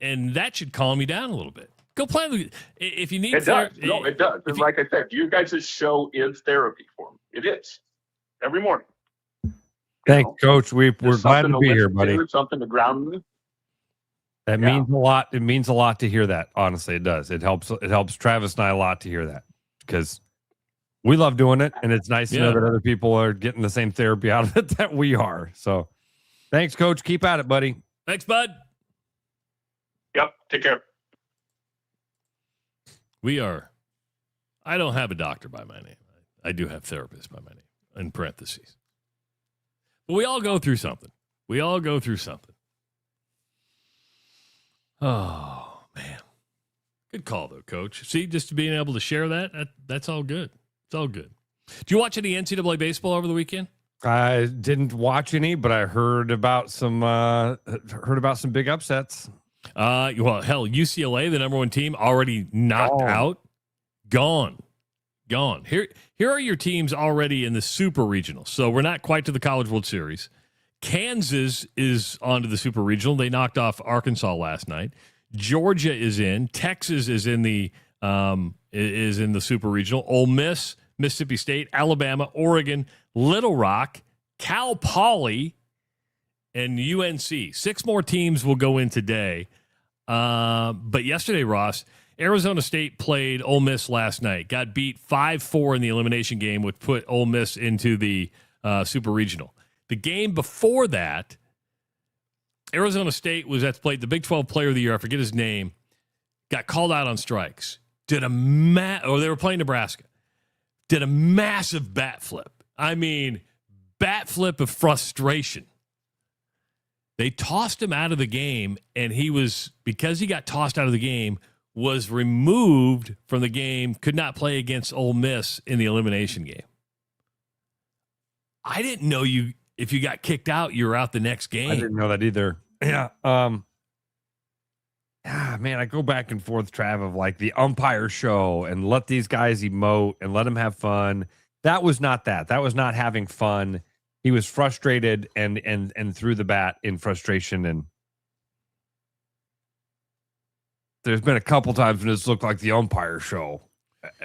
that should calm you down a little bit. Go plan if you need it does. No, it does. And like I said, you guys' show is therapy for me. It is. Every morning. Thanks, Coach. We're glad to be here, buddy. Something to ground me. That means a lot. It means a lot to hear that. Honestly, it does. It helps Travis and I a lot to hear that, because we love doing it, and it's nice to know that other people are getting the same therapy out of it that we are. So thanks, Coach. Keep at it, buddy. Thanks, bud. Yep. Take care. I don't have a doctor by my name. I do have therapist by my name, in parentheses. But we all go through something. Oh, man. Good call, though, Coach. See, just being able to share that's all good. It's all good. Did you watch any NCAA baseball over the weekend? I didn't watch any, but I heard about some big upsets. Well, hell, UCLA, the number 1 team, already knocked out. Gone. Here are your teams already in the Super Regional. So we're not quite to the College World Series. Kansas is on to the Super Regional. They knocked off Arkansas last night. Georgia is in. Texas is in the Super Regional. Ole Miss, Mississippi State, Alabama, Oregon, Little Rock, Cal Poly, and UNC. 6 more teams will go in today. But yesterday, Ross, Arizona State played Ole Miss last night. Got beat 5-4 in the elimination game, which put Ole Miss into the Super Regional. The game before that, Arizona State played the Big 12 Player of the Year. I forget his name. Got called out on strikes. They were playing Nebraska. did a massive bat flip. I mean, bat flip of frustration. They tossed him out of the game, and because he got tossed out of the game, was removed from the game, could not play against Ole Miss in the elimination game. I didn't know if you got kicked out, you were out the next game. I didn't know that either. Yeah. Man, I go back and forth, Trav, of like the umpire show and let these guys emote and let them have fun. That was not that. That was not having fun. He was frustrated and threw the bat in frustration. And there's been a couple times when it's looked like the umpire show.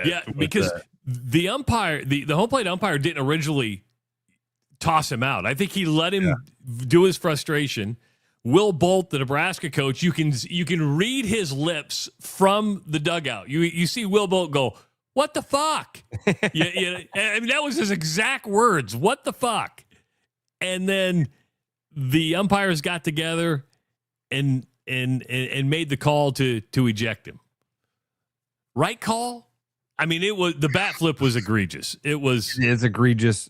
Yeah, because the umpire, the home plate umpire didn't originally toss him out. I think he let him do his frustration. Will Bolt, the Nebraska coach, you can read his lips from the dugout. You see Will Bolt go, "What the fuck?" I mean, that was his exact words. "What the fuck?" And then the umpires got together and made the call to eject him. Right call? I mean, the bat flip was egregious. It is egregious.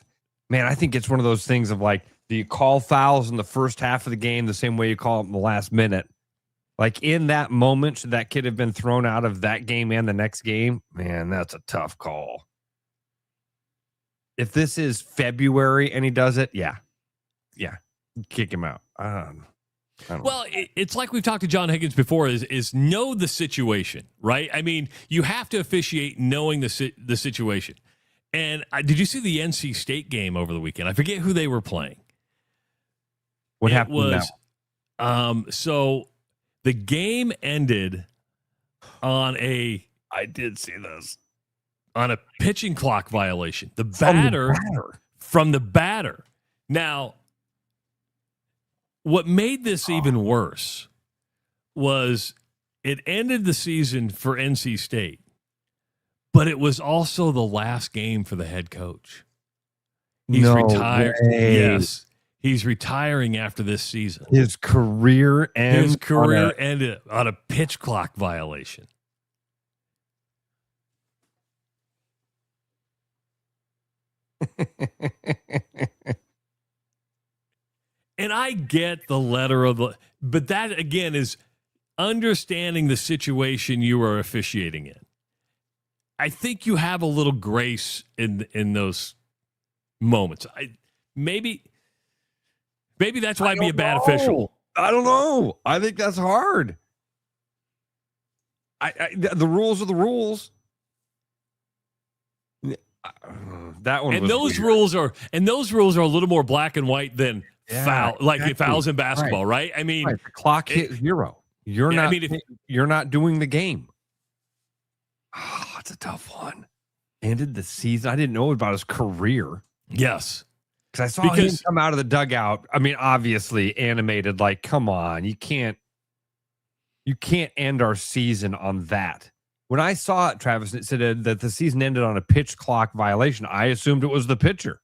Man, I think it's one of those things of like, do you call fouls in the first half of the game the same way you call it in the last minute? Like in that moment, should that kid have been thrown out of that game and the next game? Man, that's a tough call. If this is February and he does it, yeah, kick him out. Well, it's like we've talked to John Higgins before, is know the situation, right? I mean, you have to officiate knowing the situation. And did you see the NC State game over the weekend? I forget who they were playing. What happened now? So the game ended on I did see this. On a pitching clock violation. From the batter. Now, what made this even worse was it ended the season for NC State, but it was also the last game for the head coach. He's retired. Yes. He's retiring after this season. His career ended on a pitch clock violation. And I get the letter but that again is understanding the situation you are officiating in. I think you have a little grace in those moments. Maybe that's why I'd be a bad official. I don't know. I think that's hard. The rules are the rules. That one. And those rules are a little more black and white than foul, like fouls in basketball, right? I mean, the clock hit zero. You're not doing the game. Oh, it's a tough one. Ended the season. I didn't know about his career. Yes. Because I saw him come out of the dugout. I mean, obviously animated, like, come on, you can't end our season on that. When I saw it, Travis, it said that the season ended on a pitch clock violation. I assumed it was the pitcher.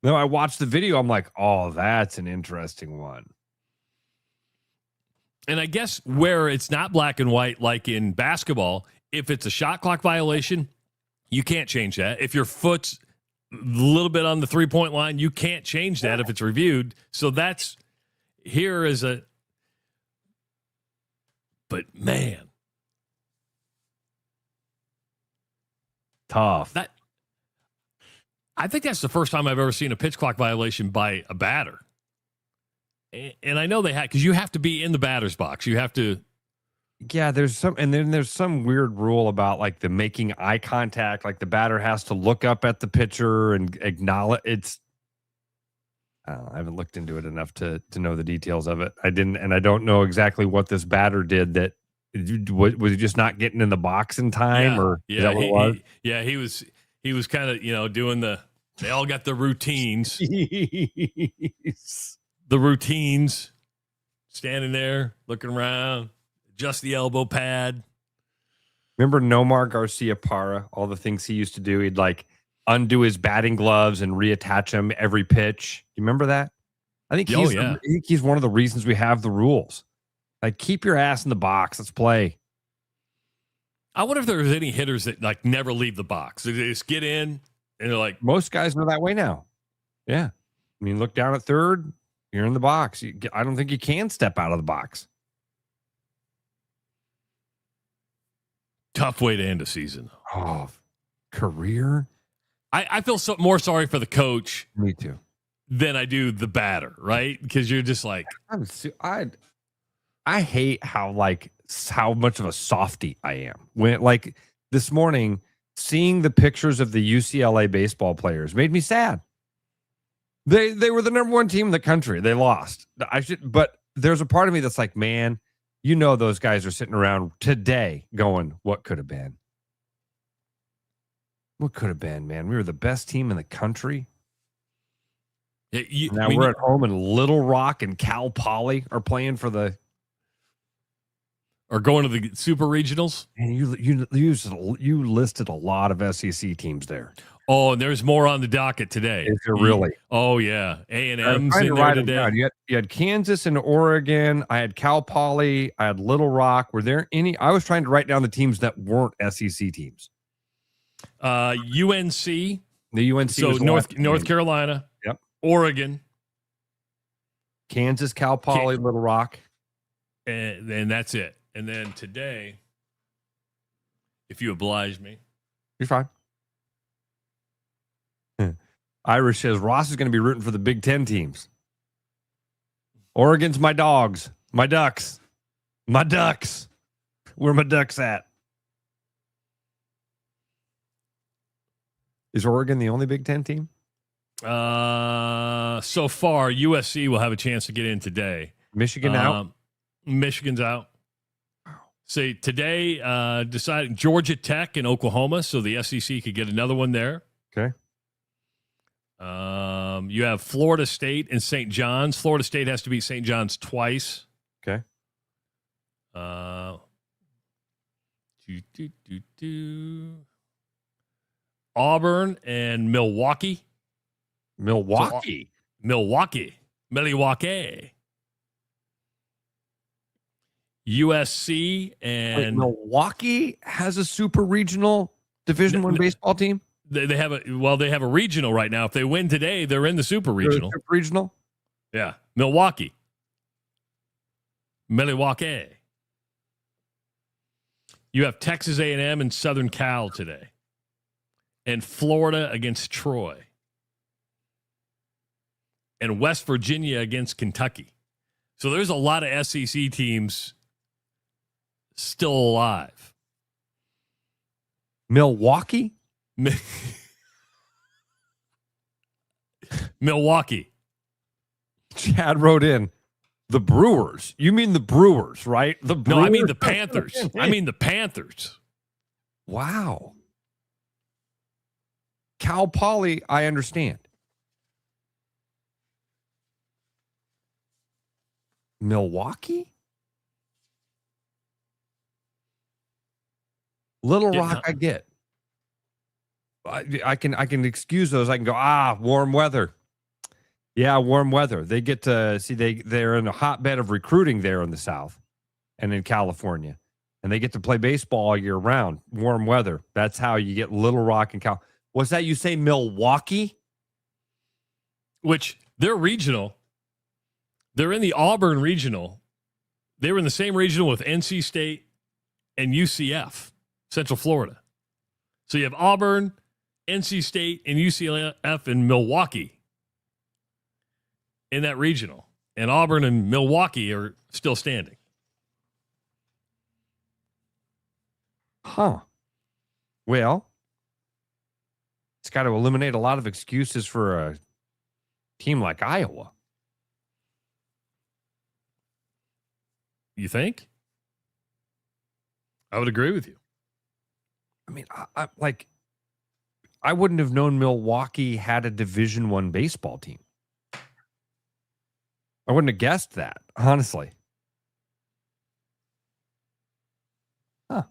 Then I watched the video. I'm like, oh, that's an interesting one. And I guess where it's not black and white, like in basketball, if it's a shot clock violation, you can't change that. If your foot's a little bit on the 3-point line, you can't change that if it's reviewed. So that's here is but man. Tough. I think that's the first time I've ever seen a pitch clock violation by a batter. And I know they had, because you have to be in the batter's box. You have to. Yeah, there's some weird rule about like the making eye contact. Like the batter has to look up at the pitcher and acknowledge it's. I haven't looked into it enough to know the details of it. I didn't, and I don't know exactly what this batter did. That was he just not getting in the box in time, or is that what it was? He was kind of doing the. They all got the routines. The routines, standing there, looking around, just the elbow pad. Remember Nomar Garcia-Parra, all the things he used to do? He'd like undo his batting gloves and reattach them every pitch. You remember that? I think he's one of the reasons we have the rules. Like, keep your ass in the box. Let's play. I wonder if there's any hitters that like never leave the box. They just get in and they're like, most guys are that way now. Yeah. I mean, look down at third, you're in the box. I don't think you can step out of the box. tough way to end a season. Oh, career. I feel more sorry for the coach. Me too. Than I do the batter, right? Because you're just like, I hate how much of a softie I am. When like this morning, seeing the pictures of the UCLA baseball players made me sad. They were the number one team in the country. They lost. But there's a part of me that's like, man, you know those guys are sitting around today going, what could have been? What could have been, man? We were the best team in the country. Now we're at home in Little Rock, and Cal Poly are playing for the... Or going to the super regionals. And you listed a lot of SEC teams there. Oh, and there's more on the docket today. Is there really? Oh, yeah. A&M's in there today. You had Kansas and Oregon. I had Cal Poly. I had Little Rock. Were there any? I was trying to write down the teams that weren't SEC teams. UNC. The UNC. So North Carolina. Yep. Oregon. Kansas, Cal Poly, Little Rock. And that's it. And then today, if you oblige me. You're fine. Irish says Ross is going to be rooting for the Big Ten teams. Oregon's my dogs. My ducks. My ducks. Where my ducks at? Is Oregon the only Big Ten team? So far, USC will have a chance to get in today. Michigan out? Michigan's out. Say today, deciding Georgia Tech and Oklahoma, so the SEC could get another one there. Okay. You have Florida State and St. John's. Florida State has to beat St. John's twice. Okay. Auburn and Milwaukee. Milwaukee. USC and Wait, Milwaukee has a super regional Division I baseball team. They have a regional right now. If they win today, they're in the super regional. Super regional? Yeah. Milwaukee. You have Texas A&M and Southern Cal today. And Florida against Troy. And West Virginia against Kentucky. So there's a lot of SEC teams still alive. Milwaukee? Milwaukee. Chad wrote in the Brewers. You mean the Brewers, right? No, I mean the Panthers. Wow. Cal Poly, I understand. Milwaukee? Little Rock, I get. I can excuse those. I can go, warm weather. Yeah, warm weather. They get to see they're in a hotbed of recruiting there in the South and in California. And they get to play baseball all year round. Warm weather. That's how you get Little Rock and Cal. What's that you say, Milwaukee? Which they're regional. They're in the Auburn regional. They were in the same regional with NC State and UCF, Central Florida. So you have Auburn, NC State, and UCF and Milwaukee in that regional. And Auburn and Milwaukee are still standing. Huh. Well, it's got to eliminate a lot of excuses for a team like Iowa. You think? I would agree with you. I mean, I wouldn't have known Milwaukee had a Division I baseball team. I wouldn't have guessed that, honestly. Huh.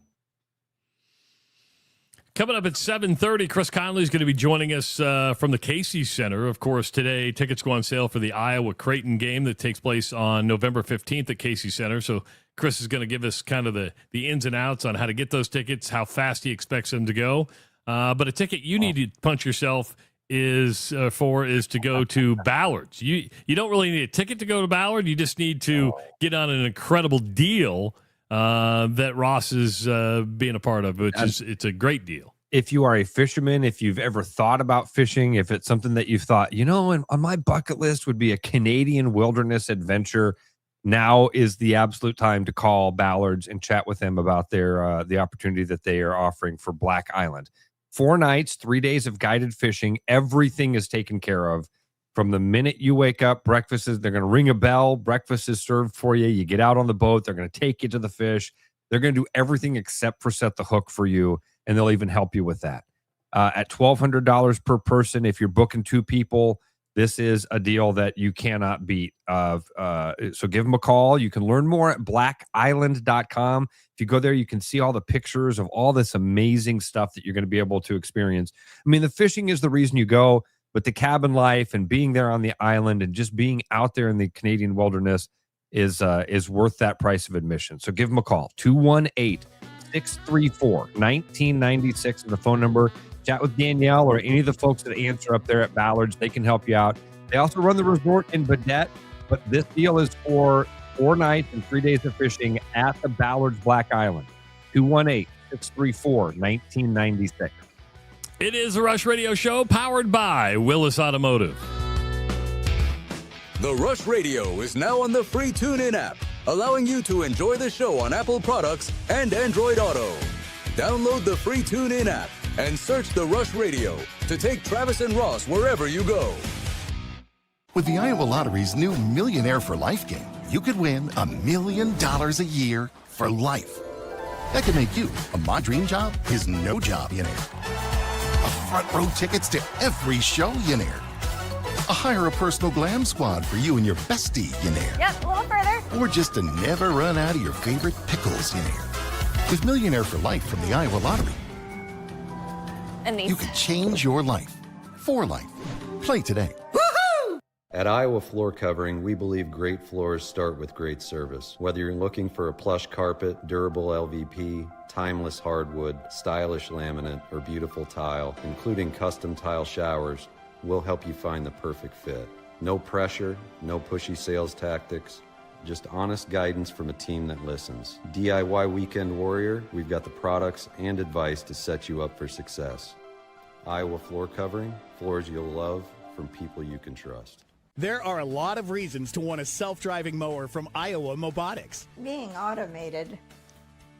Coming up at 7:30, Chris Connolly is going to be joining us from the Casey Center. Of course, today tickets go on sale for the Iowa Creighton game that takes place on November 15th at Casey Center. So Chris is going to give us kind of the ins and outs on how to get those tickets, how fast he expects them to go. But a ticket you need to punch yourself is to go to Ballard's. You don't really need a ticket to go to Ballard. You just need to get on an incredible deal that Ross is being a part of, which is it's a great deal. If you are a fisherman, if you've ever thought about fishing, if it's something that you've thought, on my bucket list would be a Canadian wilderness adventure, now is the absolute time to call Ballard's and chat with them about their the opportunity that they are offering for Black Island. 4 nights, 3 days of guided fishing. Everything is taken care of. From the minute you wake up, breakfast is, they're going to ring a bell. Breakfast is served for you. You get out on the boat. They're going to take you to the fish. They're going to do everything except for set the hook for you, and they'll even help you with that. At $1,200 per person, if you're booking 2 people, this is a deal that you cannot beat. So give them a call. You can learn more at blackisland.com. If you go there, you can see all the pictures of all this amazing stuff that you're going to be able to experience. I mean, the fishing is the reason you go, but the cabin life and being there on the island and just being out there in the Canadian wilderness is worth that price of admission. So give them a call, 218-634-1996 is the phone number. Chat with Danielle or any of the folks that answer up there at Ballard's. They can help you out. They also run the resort in Badette, but this deal is for 4 nights and 3 days of fishing at the Ballard's Black Island. 218-634-1996. It is the Rush Radio Show powered by Willis Automotive. The Rush Radio is now on the free TuneIn app, allowing you to enjoy the show on Apple products and Android Auto. Download the free TuneIn app and search The Rush Radio to take Travis and Ross wherever you go. With the Iowa Lottery's new Millionaire for Life game, you could win $1 million a year for life. That could make you a My Dream Job is No Job millionaire. A front row tickets to every show millionaire. A hire a personal glam squad for you and your bestie millionaire. Yep, a little further. Or just to never run out of your favorite pickles millionaire. With Millionaire for Life from the Iowa Lottery, And these. you can change your life for life. Play today. At Iowa Floor Covering, we believe great floors start with great service. Whether you're looking for a plush carpet, durable LVP, timeless hardwood, stylish laminate, or beautiful tile, including custom tile showers, we'll help you find the perfect fit. No pressure, no pushy sales tactics, just honest guidance from a team that listens. DIY Weekend Warrior, we've got the products and advice to set you up for success. Iowa Floor Covering, floors you'll love from people you can trust. There are a lot of reasons to want a self-driving mower from Iowa Mobotics. Being automated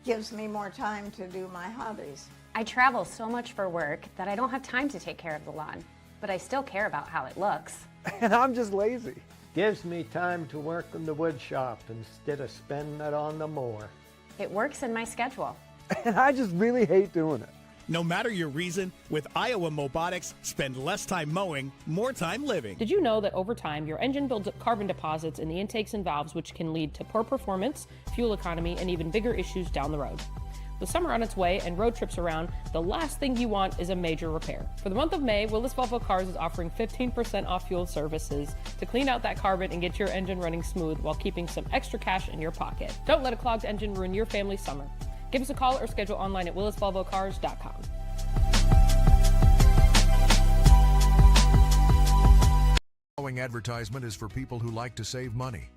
gives me more time to do my hobbies. I travel so much for work that I don't have time to take care of the lawn, but I still care about how it looks. And I'm just lazy. Gives me time to work in the wood shop instead of spending it on the mower. It works in my schedule. And I just really hate doing it. No matter your reason, with Iowa Mobotics, spend less time mowing, more time living. Did you know that over time, your engine builds up carbon deposits in the intakes and valves, which can lead to poor performance, fuel economy, and even bigger issues down the road? With summer on its way and road trips around, the last thing you want is a major repair. For the month of May, Willis Volvo Cars is offering 15% off fuel services to clean out that carbon and get your engine running smooth while keeping some extra cash in your pocket. Don't let a clogged engine ruin your family's summer. Give us a call or schedule online at willisvolvocars.com. The following advertisement is for people who like to save money.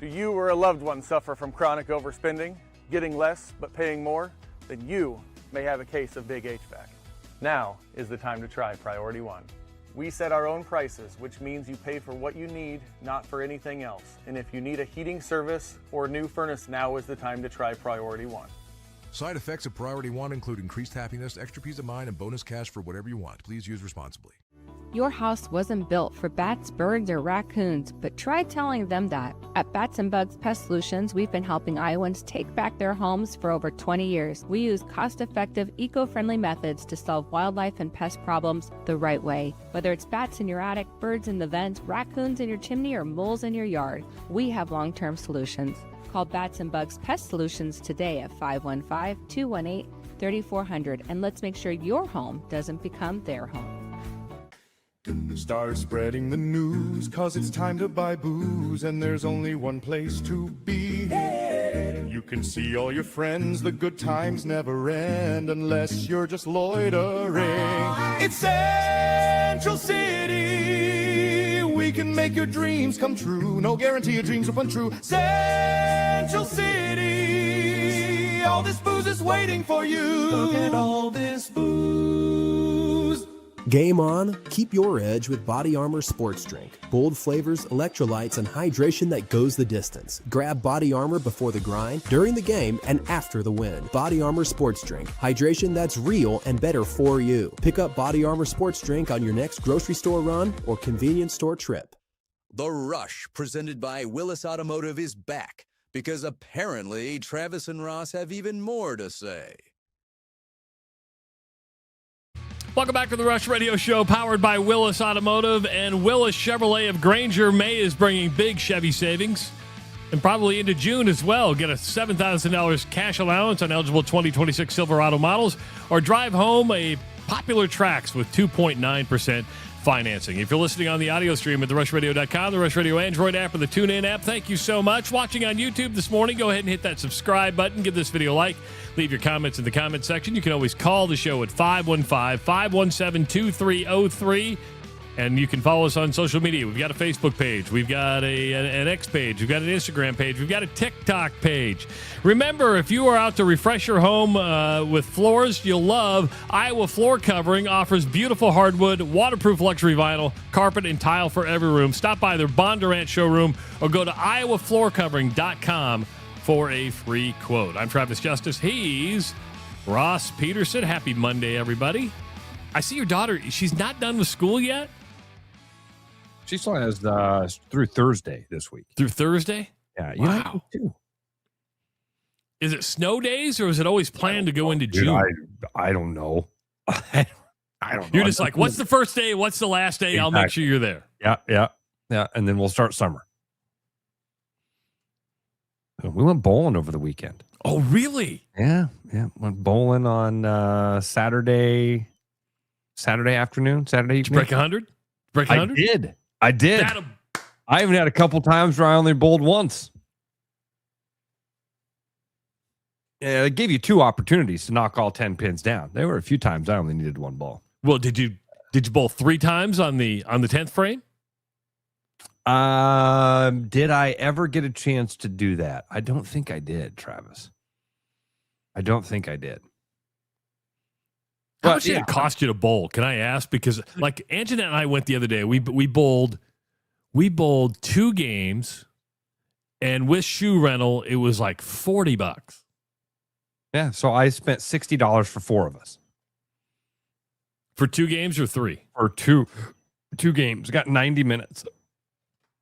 Do you or a loved one suffer from chronic overspending, getting less but paying more? Then you may have a case of big HVAC. Now is the time to try Priority One. We set our own prices, which means you pay for what you need, not for anything else. And if you need a heating service or new furnace, now is the time to try Priority One. Side effects of Priority One include increased happiness, extra peace of mind, and bonus cash for whatever you want. Please use responsibly. Your house wasn't built for bats, birds, or raccoons, but try telling them that. At Bats and Bugs Pest Solutions, we've been helping Iowans take back their homes for over 20 years. We use cost-effective, eco-friendly methods to solve wildlife and pest problems the right way. Whether it's bats in your attic, birds in the vents, raccoons in your chimney, or moles in your yard, we have long-term solutions. Call Bats and Bugs Pest Solutions today at 515-218-3400, and let's make sure your home doesn't become their home. Start spreading the news, 'cause it's time to buy booze, and there's only one place to be. You can see all your friends, the good times never end, unless you're just loitering. It's Central City. We can make your dreams come true. No guarantee your dreams will come true. Central City. All this booze is waiting for you. Look at all this booze. Game on, keep your edge with Body Armor Sports Drink. Bold flavors, electrolytes, and hydration that goes the distance. Grab Body Armor before the grind, during the game, and after the win. Body Armor Sports Drink. Hydration that's real and better for you. Pick up Body Armor Sports Drink on your next grocery store run or convenience store trip. The Rush, presented by Willis Automotive, is back because apparently Travis and Ross have even more to say. Welcome back to the Rush Radio Show, powered by Willis Automotive and Willis Chevrolet of Granger. May is bringing big Chevy savings, and probably into June as well. Get a $7,000 cash allowance on eligible 2026 Silverado models, or drive home a popular Trax with 2.9% financing. If you're listening on the audio stream at therushradio.com, the Rush Radio Android app, or the TuneIn app, thank you so much. Watching on YouTube this morning, go ahead and hit that subscribe button. Give this video a like. Leave your comments in the comment section. You can always call the show at 515-517-2303. And you can follow us on social media. We've got a Facebook page. We've got an X page. We've got an Instagram page. We've got a TikTok page. Remember, if you are out to refresh your home with floors you'll love, Iowa Floor Covering offers beautiful hardwood, waterproof luxury vinyl, carpet, and tile for every room. Stop by their Bondurant showroom or go to iowafloorcovering.com for a free quote. I'm Travis Justice. He's Ross Peterson. Happy Monday, everybody. I see your daughter. She's not done with school yet? She still has through Thursday this week. Through Thursday? Yeah. Wow. Too. Is it snow days, or is it always planned to go into June? I don't know. I don't know. You're just like, what's the first day? What's the last day? Exactly. I'll make sure you're there. Yeah. And then we'll start summer. We went bowling over the weekend. Oh, really? Yeah. Went bowling on Saturday afternoon, Saturday evening. Did you break 100? Break 100? I did. I even had a couple times where I only bowled once. Yeah, it gave you 2 opportunities to knock all 10 pins down. There were a few times I only needed 1 ball. Well, did you bowl 3 times on the 10th frame? Did I ever get a chance to do that? I don't think I did, Travis. I don't think I did. How much did it cost you to bowl? Can I ask? Because like Anjanette and I went the other day. We bowled 2 games, and with shoe rental, it was like $40. Yeah, so I spent $60 for 4 of us. For 2 games or 3? For two games. Got 90 minutes.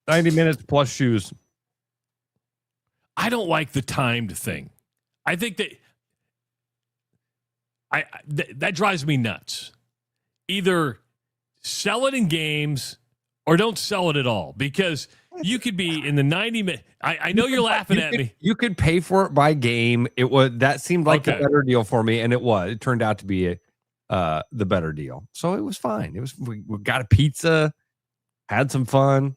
90 minutes plus shoes. I don't like the timed thing. I think that that drives me nuts. Either sell it in games or don't sell it at all, because you could be in the 90 minutes. I know you're laughing at me. You could pay for it by game. That seemed like the better deal for me, and it turned out to be the better deal. So it was fine. We got a pizza, had some fun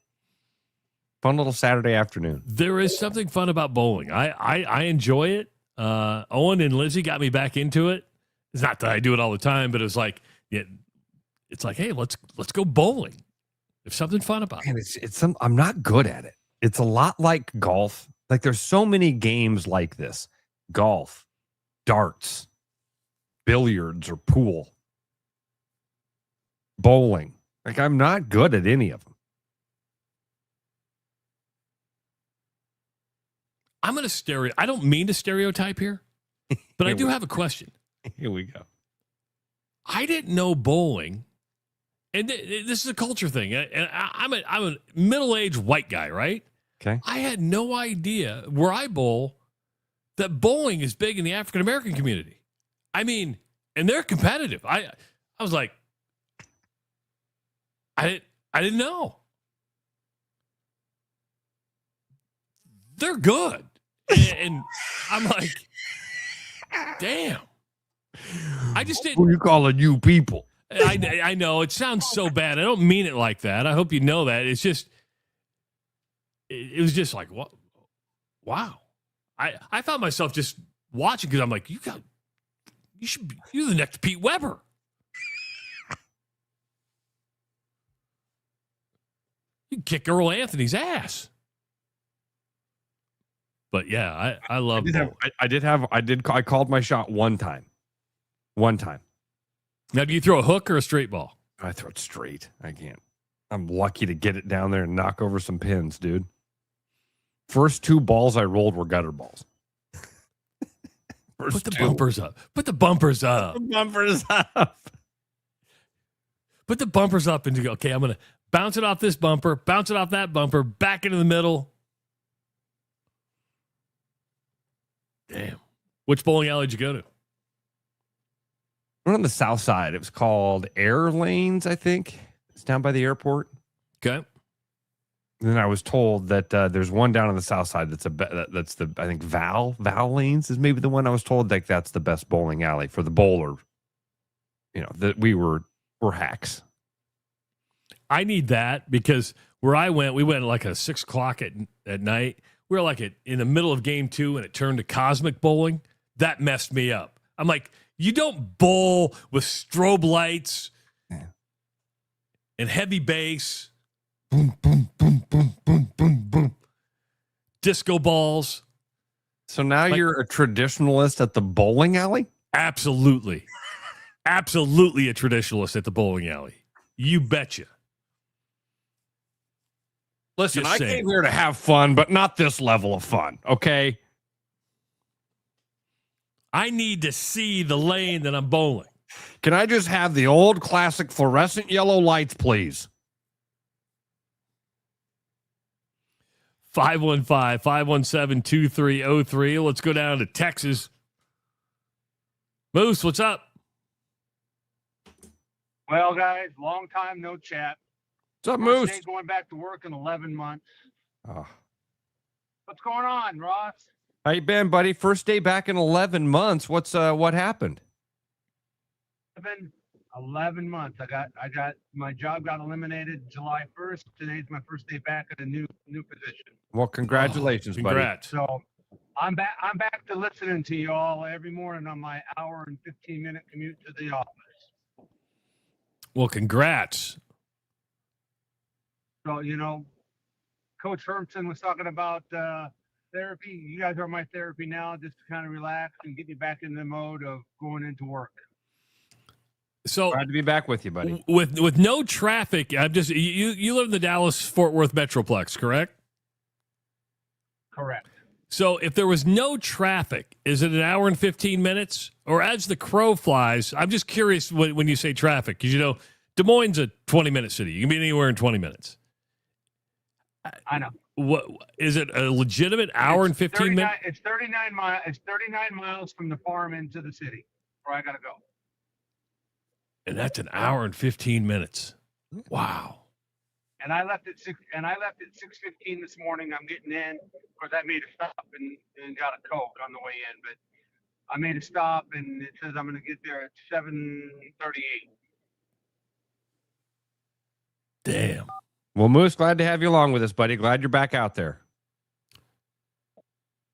little Saturday afternoon. There is something fun about bowling. I enjoy it. Owen and Lizzie got me back into it. It's not that I do it all the time, but it was like, it's like, hey, let's go bowling. There's something fun about it. I'm not good at it. It's a lot like golf. Like there's so many games like this: golf, darts, billiards or pool, bowling. Like I'm not good at any of them. I don't mean to stereotype here, but I do have a question. Here we go. I didn't know bowling, and this is a culture thing. And I'm a middle-aged white guy, right? Okay. I had no idea where I bowl that bowling is big in the African American community. I mean, and they're competitive. I was like, I didn't know. They're good, and I'm like, damn. I just didn't. Who you calling you people? I know it sounds so bad. I don't mean it like that. I hope you know that. It's just, it was just like, what? Wow. I found myself just watching because I'm like, you're the next Pete Weber. You kick Earl Anthony's ass. But yeah, I love. I called my shot one time. Now, do you throw a hook or a straight ball? I throw it straight. I can't. I'm lucky to get it down there and knock over some pins, dude. First 2 balls I rolled were gutter balls. Put the bumpers up. Put the bumpers up. Put the bumpers up. Put the bumpers up and you go, okay, I'm going to bounce it off this bumper, bounce it off that bumper, back into the middle. Damn. Which bowling alley did you go to? We're on the south side. It was called Air Lanes, I think. It's down by the airport. Okay. And then I was told that there's one down on the south side that's the I think Val Lanes is maybe the one I was told like that's the best bowling alley for the bowler. You know, that we're hacks. I need that because where I went, we went like at 6 o'clock at night. We were like in the middle of game 2 and it turned to cosmic bowling. That messed me up. I'm like, you don't bowl with strobe lights and heavy bass. Boom, boom, boom, boom, boom, boom, boom. Disco balls. So now you're a traditionalist at the bowling alley? Absolutely. Absolutely a traditionalist at the bowling alley. You betcha. Listen, Just I saying. came here to have fun, but not this level of fun, okay? I need to see the lane that I'm bowling. Can I just have the old classic fluorescent yellow lights, please? 515-517-2303. Let's go down to Texas. Moose, what's up? Well, guys, long time no chat. What's up, First Moose? day going back to work in 11 months. Oh. What's going on, Ross? How you been, buddy? First day back in 11 months. What happened? It's been 11 months. I got my job got eliminated July 1st. Today's my first day back at a new position. Well, congratulations, buddy. Congrats. So I'm back to listening to you all every morning on my hour and 15-minute commute to the office. Well, congrats. So, Coach Hermson was talking about therapy. You guys are my therapy now, just to kind of relax and get me back in the mode of going into work. So glad to be back with you, buddy. With no traffic, I'm just you live in the Dallas-Fort Worth Metroplex, correct? Correct. So if there was no traffic, is it an hour and 15 minutes? Or as the crow flies, I'm just curious when you say traffic, because Des Moines is a 20-minute city. You can be anywhere in 20 minutes. I know. What is it? A legitimate hour and 15 minutes? It's 39 miles. It's 39 miles from the farm into the city where I gotta go. And that's an hour and 15 minutes. Wow. And I left at 6:15 this morning. I'm getting in. Of course, I made a stop and got a Coke on the way in, but I made a stop and it says I'm gonna get there at 7:38. Damn. Well, Moose, glad to have you along with us, buddy. Glad you're back out there.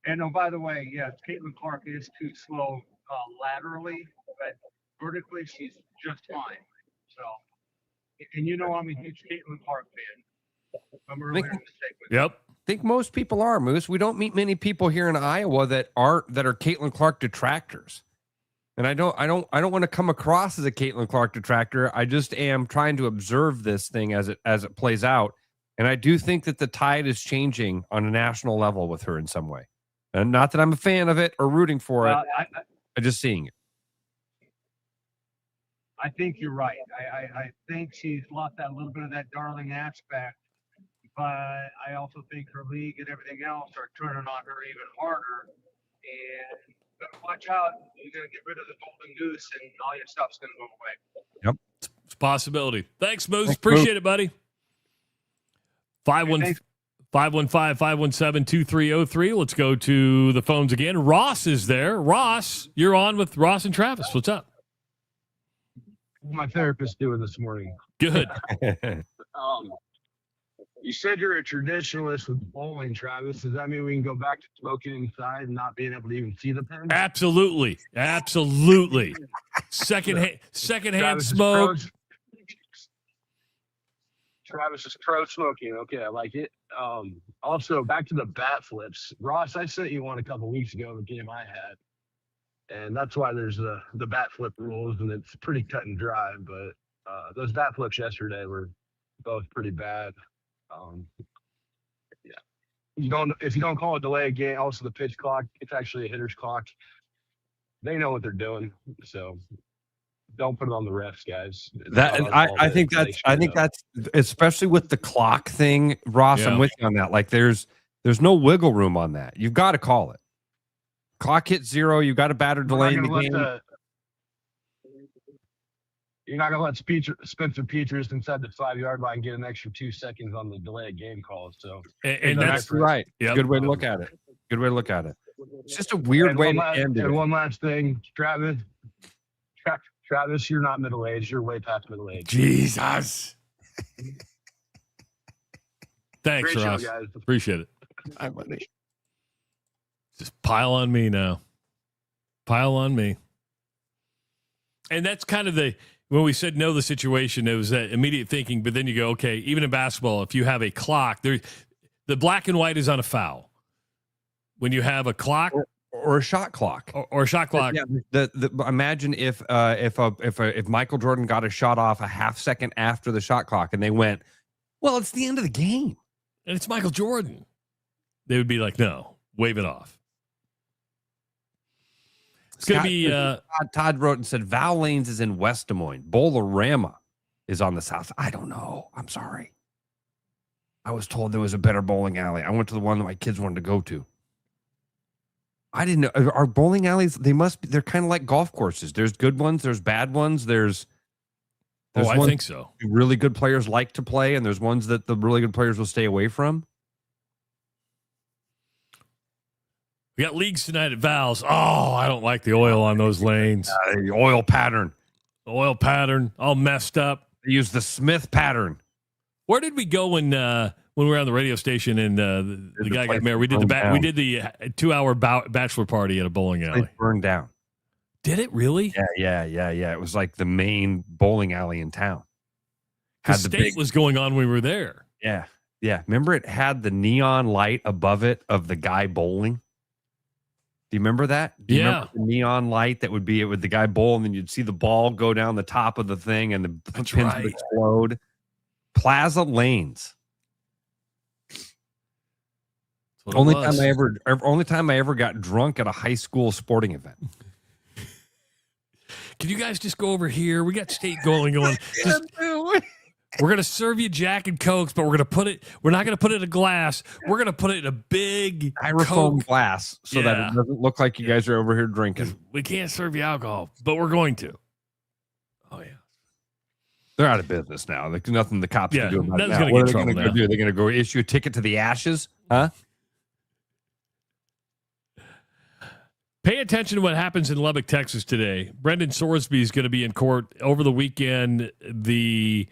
And by the way, yes, Caitlin Clark is too slow laterally, but vertically she's just fine. So, and I'm a huge Caitlin Clark fan. I'm a really mistake with Yep. I think most people are, Moose. We don't meet many people here in Iowa that are Caitlin Clark detractors. And I don't want to come across as a Caitlin Clark detractor. I just am trying to observe this thing as it plays out. And I do think that the tide is changing on a national level with her in some way. And not that I'm a fan of it or rooting for it. I'm just seeing it. I think you're right. I think she's lost that little bit of that darling aspect. But I also think her league and everything else are turning on her even harder. And watch out, you're going to get rid of the golden goose and all your stuff's going to go away. Yep. It's a possibility. Thanks, Moose. Appreciate it, buddy. 515-517-2303. Let's go to the phones again. Ross is there. Ross, you're on with Ross and Travis. What's up? my therapist doing this morning? Good. You said you're a traditionalist with bowling, Travis. Does that mean we can go back to smoking inside and not being able to even see the pin? Absolutely. Secondhand smoke. Travis is pro smoking. Okay, I like it. Also, back to the bat flips. Ross, I sent you one a couple weeks ago in the game I had. And that's why there's the bat flip rules, and it's pretty cut and dry. But those bat flips yesterday were both pretty bad. Yeah. If you don't call a delay a game, also the pitch clock, it's actually a hitter's clock. They know what they're doing, so don't put it on the refs, guys. I think that's especially with the clock thing, Ross. Yeah. I'm with you on that. Like there's no wiggle room on that. You've got to call it. Clock hits 0. You got a batter delay in the game. You're not going to let Spencer Petras inside the 5-yard line get an extra 2 seconds on the delay of game call. So, and that's right. Yep. Good way to look at it. It's just a weird way to end it. And one last thing, Travis, you're not middle aged. You're way past middle age. Jesus. Thanks, Great show, Ross. guys. Appreciate it. Hi, buddy. Just pile on me now. Pile on me. And that's kind of when we said know the situation, it was that immediate thinking, but then you go, okay, even in basketball, if you have a clock, the black and white is on a foul. When you have a clock or a shot clock or a shot clock. Yeah, imagine if Michael Jordan got a shot off a half second after the shot clock and they went, well, it's the end of the game. And it's Michael Jordan. They would be like, no, wave it off. It's going to be... Todd wrote and said, Val Lanes is in West Des Moines. Bowl-O-Rama is on the south. I don't know. I'm sorry. I was told there was a better bowling alley. I went to the one that my kids wanted to go to. I didn't know. Are bowling alleys, they're kind of like golf courses. There's good ones. There's bad ones. There's I ones think so. Really good players like to play, and there's ones that the really good players will stay away from. We got leagues tonight at Val's. Oh, I don't like the oil on those lanes. The oil pattern. Oil pattern, all messed up. They use the Smith pattern. Where did we go when we were on the radio station and the guy got married? We did the 2-hour bachelor party at a bowling alley. It burned down. Did it really? Yeah. It was like the main bowling alley in town. The state was going on when we were there. Yeah. Remember it had the neon light above it of the guy bowling? Do you remember that? Do you remember the neon light that would be it with the guy bowl, and then you'd see the ball go down the top of the thing and the pins would explode? Plaza Lanes. Only time I ever got drunk at a high school sporting event. Can you guys just go over here? We got state going on. We're going to serve you Jack and Cokes, but we're not going to put it in a glass. We're going to put it in a big styrofoam glass so that it doesn't look like you guys are over here drinking. We can't serve you alcohol, but we're going to. Oh, yeah. They're out of business now. There's nothing the cops can do about it now. What are they going to go do? They're going to go issue a ticket to the ashes? Huh? Pay attention to what happens in Lubbock, Texas today. Brendan Sorsby is going to be in court over the weekend. The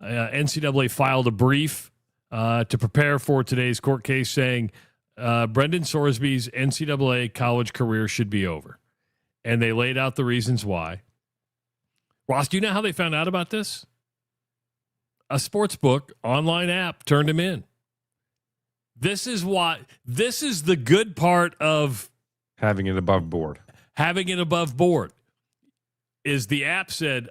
NCAA filed a brief to prepare for today's court case saying Brendan Sorsby's NCAA college career should be over. And they laid out the reasons why. Ross, do you know how they found out about this? A sportsbook online app turned him in. This is the good part of having it above board. Having it above board is the app said,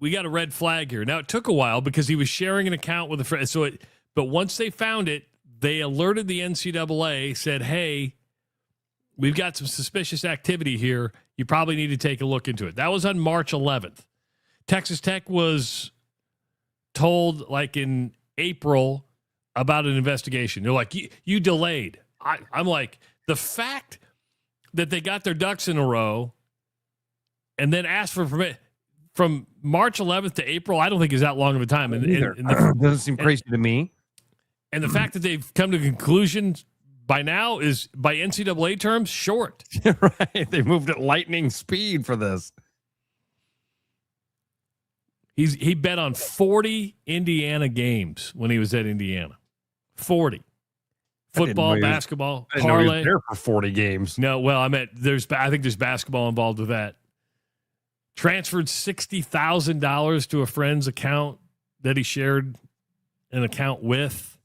we got a red flag here. Now, it took a while because he was sharing an account with a friend. But once they found it, they alerted the NCAA, said, hey, we've got some suspicious activity here. You probably need to take a look into it. That was on March 11th. Texas Tech was told like in April about an investigation. They're like, you delayed. I'm like, the fact that they got their ducks in a row and then asked for permit from March 11th to April, I don't think is that long of a time. Doesn't seem crazy to me. And the fact that they've come to a conclusion by now is, by NCAA terms, short. Right. They moved at lightning speed for this. He bet on 40 Indiana games when he was at Indiana. 40. Football, basketball, I didn't know he was parlay. there for 40 games. No, well, I think there's basketball involved with that. Transferred $60,000 to a friend's account that he shared an account with.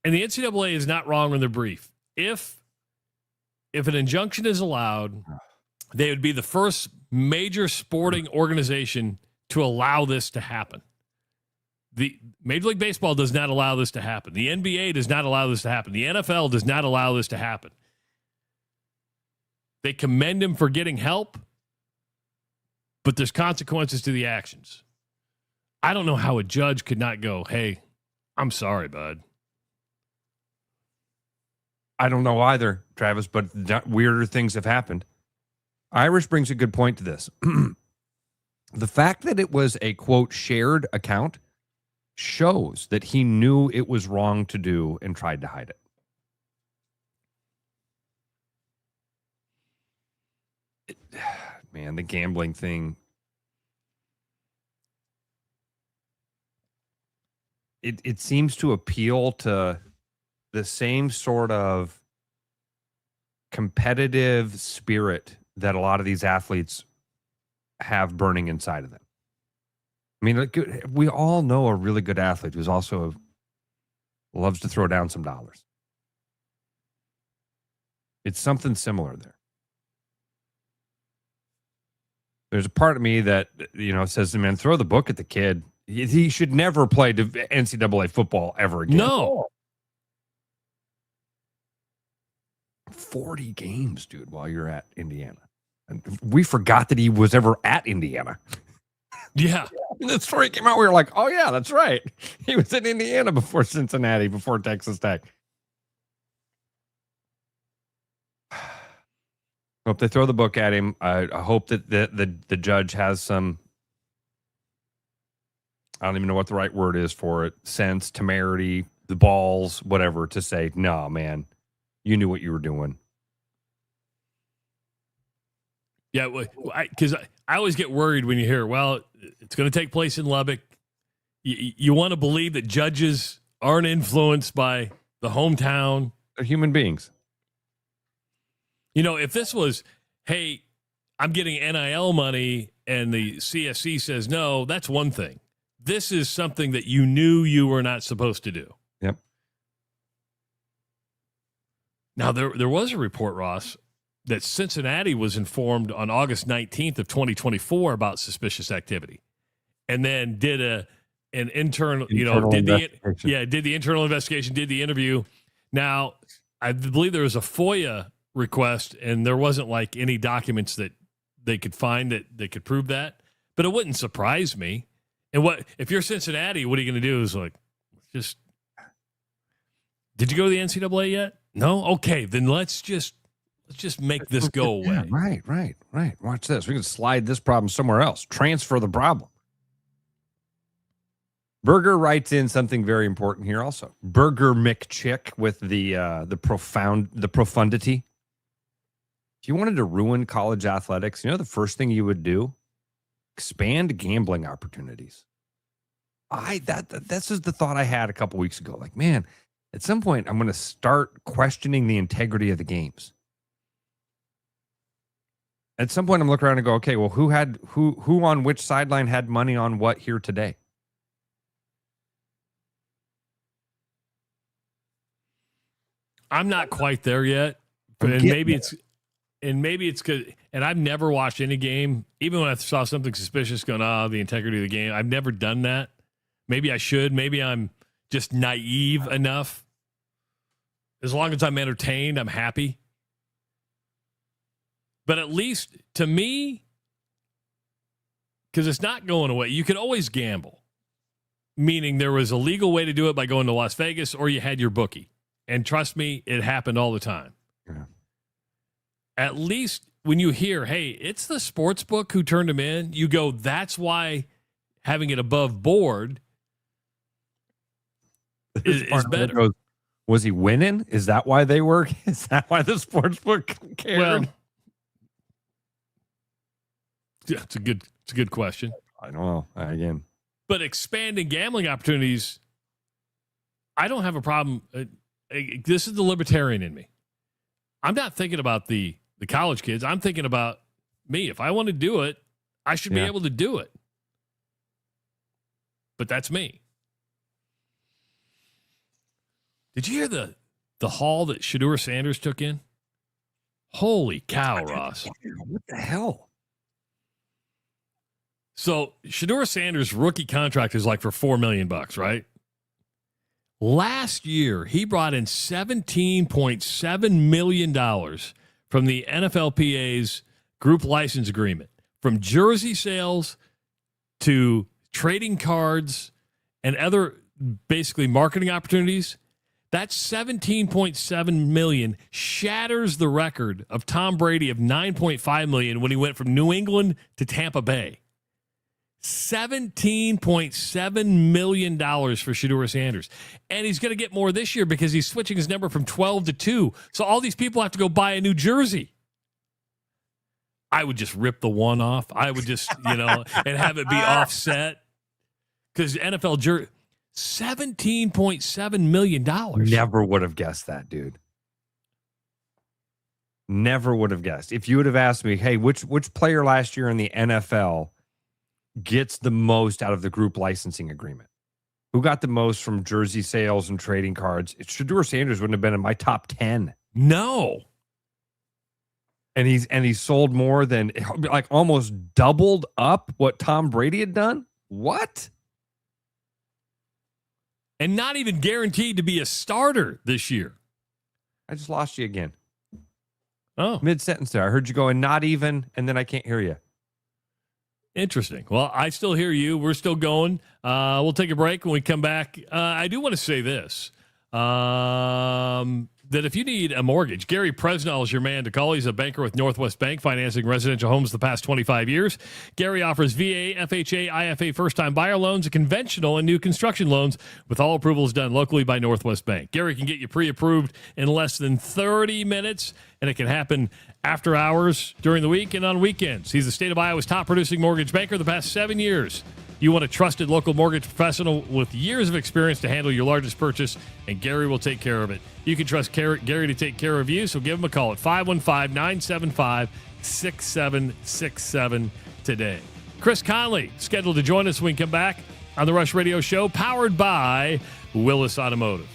And the NCAA is not wrong in their brief. If an injunction is allowed, they would be the first major sporting organization to allow this to happen. The Major League Baseball does not allow this to happen. The NBA does not allow this to happen. The NFL does not allow this to happen. They commend him for getting help, but there's consequences to the actions. I don't know how a judge could not go, hey, I'm sorry, bud. I don't know either, Travis, but weirder things have happened. Irish brings a good point to this. The fact that it was a, quote, shared account shows that he knew it was wrong to do and tried to hide it. Man, the gambling thing. It seems to appeal to the same sort of competitive spirit that a lot of these athletes have burning inside of them. I mean, we all know a really good athlete who's also loves to throw down some dollars. It's something similar there. There's a part of me that, says, man, throw the book at the kid. He should never play NCAA football ever again. No. 40 games, dude, while you're at Indiana. And we forgot that he was ever at Indiana. Yeah. When the story came out, we were like, oh, yeah, that's right. He was in Indiana before Cincinnati, before Texas Tech. Hope they throw the book at him. I hope that the judge has some, I don't even know what the right word is for it, sense, temerity, the balls, whatever, to say, no, man, you knew what you were doing. Yeah, because I always get worried when you hear, well, it's going to take place in Lubbock. You want to believe that judges aren't influenced by the hometown. They're human beings. If this was, hey, I'm getting NIL money and the CSC says no, that's one thing. This is something that you knew you were not supposed to do. Yep. Now, there was a report, Ross, that Cincinnati was informed on August 19th of 2024 about suspicious activity, and then did an internal did the internal investigation, did the interview. Now, I believe there was a FOIA request, and there wasn't like any documents that they could find that they could prove that, but it wouldn't surprise me. And what if you're Cincinnati? What are you going to do? Is like, just, did you go to the NCAA yet? No. Okay, then let's just make this go away. Yeah, right. Watch this. We can slide this problem somewhere else. Transfer the problem. Burger writes in something very important here also. Burger McChick with the profundity. If you wanted to ruin college athletics, the first thing you would do? Expand gambling opportunities. This is the thought I had a couple weeks ago. Like, man, at some point I'm going to start questioning the integrity of the games. At some point I'm looking around and go, okay, well, who on which sideline had money on what here today? I'm not quite there yet, and maybe it's good. And I've never watched any game, even when I saw something suspicious going, the integrity of the game. I've never done that. Maybe I should. Maybe I'm just naive enough. As long as I'm entertained, I'm happy. But at least to me, because it's not going away, you could always gamble. Meaning there was a legal way to do it by going to Las Vegas, or you had your bookie. And trust me, it happened all the time. Yeah. At least when you hear, hey, it's the sports book who turned him in, you go, that's why having it above board is better. Goes, was he winning? Is that why they work? Is that why the sports book cared? Well, yeah, it's a good question. I don't know. Again. But expanding gambling opportunities, I don't have a problem. This is the libertarian in me. I'm not thinking about the college kids. I'm thinking about me. If I want to do it, I should be able to do it. But that's me. Did you hear the haul that Shedeur Sanders took in? Holy cow, Ross. What the hell? So Shedeur Sanders' rookie contract is like for $4 million, right? Last year, he brought in $17.7 million from the NFLPA's group license agreement, from jersey sales to trading cards and other basically marketing opportunities. That $17.7 million shatters the record of Tom Brady of $9.5 million when he went from New England to Tampa Bay. $17.7 million for Shedeur Sanders. And he's going to get more this year because he's switching his number from 12 to 2. So all these people have to go buy a new jersey. I would just rip the one off. I would just, and have it be offset. Because NFL jersey, $17.7 million. Never would have guessed that, dude. Never would have guessed. If you would have asked me, hey, which player last year in the NFL gets the most out of the group licensing agreement? Who got the most from jersey sales and trading cards? Shedeur Sanders wouldn't have been in my top 10. No. And he's sold more than, like, almost doubled up what Tom Brady had done? What? And not even guaranteed to be a starter this year. I just lost you again. Oh. Mid-sentence there. I heard you going, not even, and then I can't hear you. Interesting. Well, I still hear you. We're still going. We'll take a break. When we come back, I do want to say this. That if you need a mortgage, Gary Presnell is your man to call. He's a banker with Northwest Bank, financing residential homes the past 25 years. Gary offers VA, FHA, IFA first-time buyer loans, and conventional and new construction loans, with all approvals done locally by Northwest Bank. Gary can get you pre-approved in less than 30 minutes, and it can happen after hours, during the week, and on weekends. He's the state of Iowa's top-producing mortgage banker the past 7 years. You want a trusted local mortgage professional with years of experience to handle your largest purchase, and Gary will take care of it. You can trust Gary to take care of you, so give him a call at 515-975-6767 today. Chris Connolly scheduled to join us when we come back on the Rush Radio Show, powered by Willis Automotive.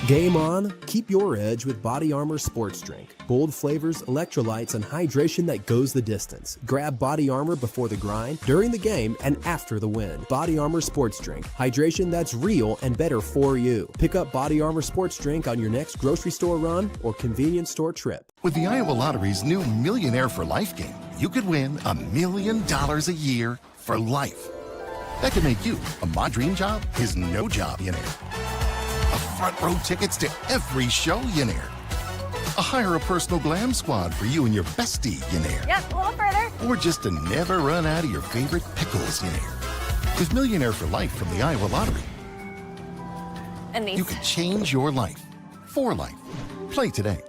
Game on, keep your edge with Body Armor Sports Drink. Bold flavors, electrolytes, and hydration that goes the distance. Grab Body Armor before the grind, during the game, and after the win. Body Armor Sports Drink. Hydration that's real and better for you. Pick up Body Armor Sports Drink on your next grocery store run or convenience store trip. With the Iowa Lottery's new Millionaire for Life game, you could win $1 million a year for life. That could make you a My Dream Job is No Job millionaire. Front row tickets to every show millionaire. Hire a personal glam squad for you and your bestie millionaire. Yep, a little further. Or just to never run out of your favorite pickles millionaire. With Millionaire for Life from the Iowa Lottery, And these. you can change your life for life. Play today.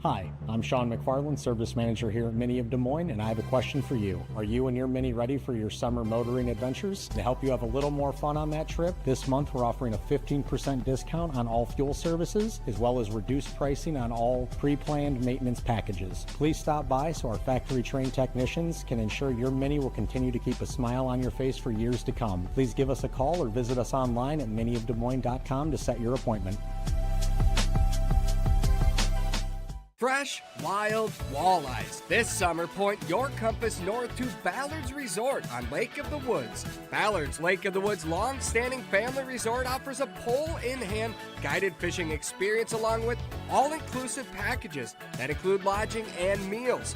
Hi, I'm Sean McFarland, Service Manager here at Mini of Des Moines, and I have a question for you. Are you and your Mini ready for your summer motoring adventures? To help you have a little more fun on that trip, this month we're offering a 15% discount on all fuel services, as well as reduced pricing on all pre-planned maintenance packages. Please stop by so our factory-trained technicians can ensure your Mini will continue to keep a smile on your face for years to come. Please give us a call or visit us online at miniofdesmoines.com to set your appointment. Fresh, wild walleyes. This summer, point your compass north to Ballard's Resort on Lake of the Woods. Ballard's Lake of the Woods long-standing family resort offers a pole-in-hand guided fishing experience along with all-inclusive packages that include lodging and meals.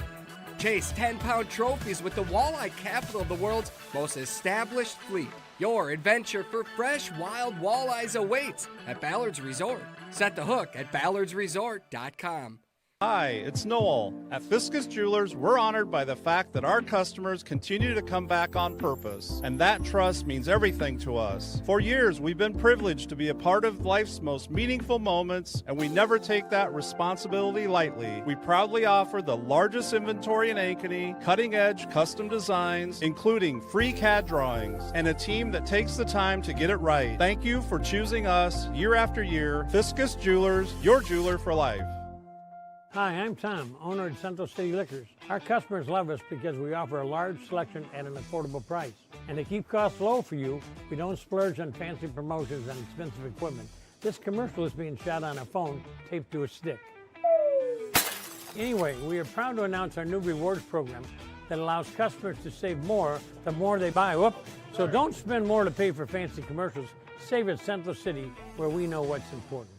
Chase 10-pound trophies with the walleye capital of the world's most established fleet. Your adventure for fresh, wild walleyes awaits at Ballard's Resort. Set the hook at ballardsresort.com. Hi, it's Noel. At Fiscus Jewelers, we're honored by the fact that our customers continue to come back on purpose, and that trust means everything to us. For years, we've been privileged to be a part of life's most meaningful moments, and we never take that responsibility lightly. We proudly offer the largest inventory in Ankeny, cutting-edge custom designs, including free CAD drawings, and a team that takes the time to get it right. Thank you for choosing us year after year. Fiscus Jewelers, your jeweler for life. Hi, I'm Tom, owner at Central City Liquors. Our customers love us because we offer a large selection at an affordable price. And to keep costs low for you, we don't splurge on fancy promotions and expensive equipment. This commercial is being shot on a phone taped to a stick. Anyway, we are proud to announce our new rewards program that allows customers to save more the more they buy. Whoop! So don't spend more to pay for fancy commercials. Save at Central City, where we know what's important.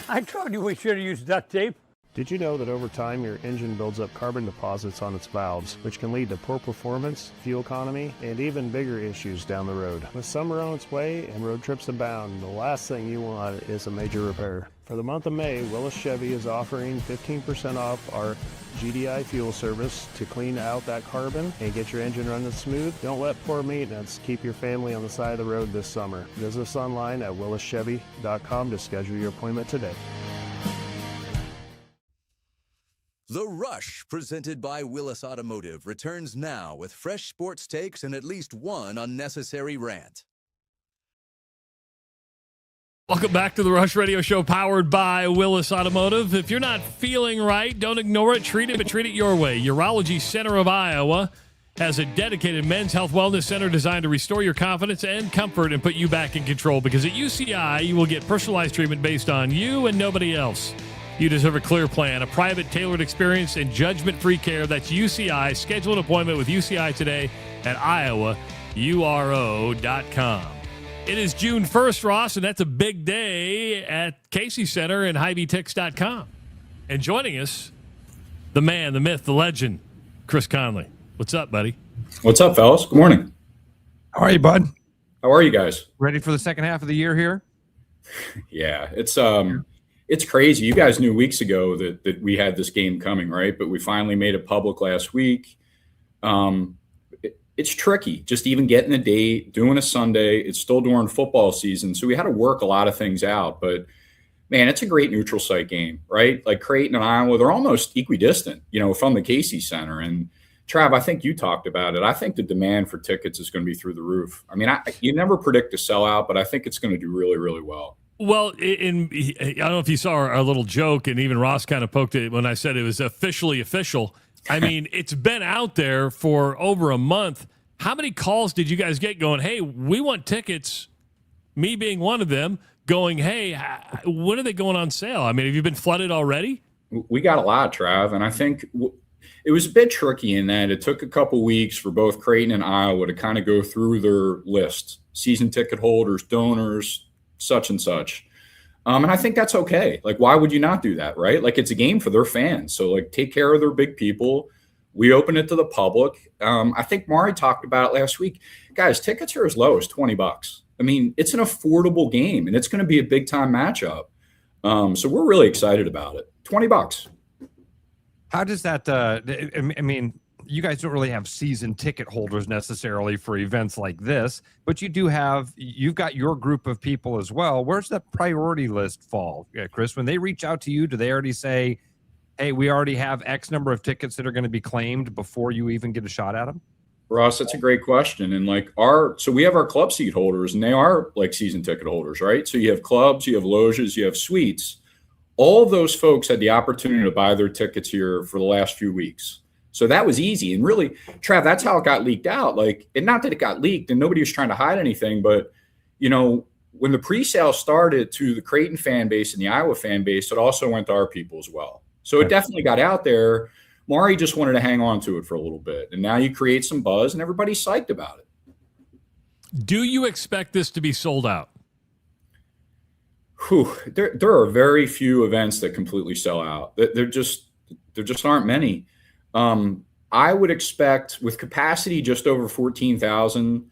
I told you we should have used duct tape. Did you know that over time your engine builds up carbon deposits on its valves, which can lead to poor performance, fuel economy, and even bigger issues down the road? With summer on its way and road trips abound, the last thing you want is a major repair. For the month of May, Willis Chevy is offering 15% off our GDI fuel service to clean out that carbon and get your engine running smooth. Don't let poor maintenance keep your family on the side of the road this summer. Visit us online at willischevy.com to schedule your appointment today. The Rush, presented by Willis Automotive, returns now with fresh sports takes and at least one unnecessary rant. Welcome back to the Rush Radio Show, powered by Willis Automotive. If you're not feeling right, don't ignore it. Treat it, but treat it your way. Urology Center of Iowa has a dedicated men's health wellness center designed to restore your confidence and comfort and put you back in control. Because at UCI, you will get personalized treatment based on you and nobody else. You deserve a clear plan, a private, tailored experience, and judgment-free care. That's UCI. Schedule an appointment with UCI today at iowauro.com. It is June 1st, Ross, and that's a big day at Casey Center and HyVeeTix.com. And joining us, the man, the myth, the legend, Chris Connolly. What's up, buddy? What's up, fellas? Good morning. How are you, bud? How are you guys? Ready for the second half of the year here? Yeah, it's crazy. You guys knew weeks ago that we had this game coming, right? But we finally made it public last week. It's tricky, just even getting a date, doing a Sunday. It's still during football season, so we had to work a lot of things out. But, man, it's a great neutral site game, right? Like Creighton and Iowa, they're almost equidistant, from the Casey Center. And, Trav, I think you talked about it. I think the demand for tickets is going to be through the roof. I mean, you never predict a sellout, but I think it's going to do really, really well. Well, I don't know if you saw our little joke, and even Ross kind of poked it when I said it was officially official. I mean, it's been out there for over a month. How many calls did you guys get going, hey, we want tickets, me being one of them, going, hey, when are they going on sale? I mean, have you been flooded already? We got a lot, Trav, and I think it was a bit tricky in that it took a couple weeks for both Creighton and Iowa to kind of go through their list, season ticket holders, donors, such and such. And I think that's okay. Like, why would you not do that, right? Like, it's a game for their fans. So, like, take care of their big people. We open it to the public. I think Mari talked about it last week. Guys, tickets are as low as $20. I mean, it's an affordable game, and it's going to be a big-time matchup. So we're really excited about it. $20. How does that I mean, you guys don't really have season ticket holders necessarily for events like this, but you've got your group of people as well. Where's that priority list fall, Chris? When they reach out to you, do they already say, hey, we already have X number of tickets that are going to be claimed before you even get a shot at them? Ross, that's a great question. And so we have our club seat holders, and they are like season ticket holders, right? So you have clubs, you have loges, you have suites. All of those folks had the opportunity to buy their tickets here for the last few weeks. So that was easy. And really, Trav, that's how it got leaked out. And not that it got leaked and nobody was trying to hide anything, but, when the pre-sale started to the Creighton fan base and the Iowa fan base, it also went to our people as well. So it definitely got out there. Mari just wanted to hang on to it for a little bit. And now you create some buzz and everybody's psyched about it. Do you expect this to be sold out? There are very few events that completely sell out. There just aren't many. I would expect, with capacity just over 14,000,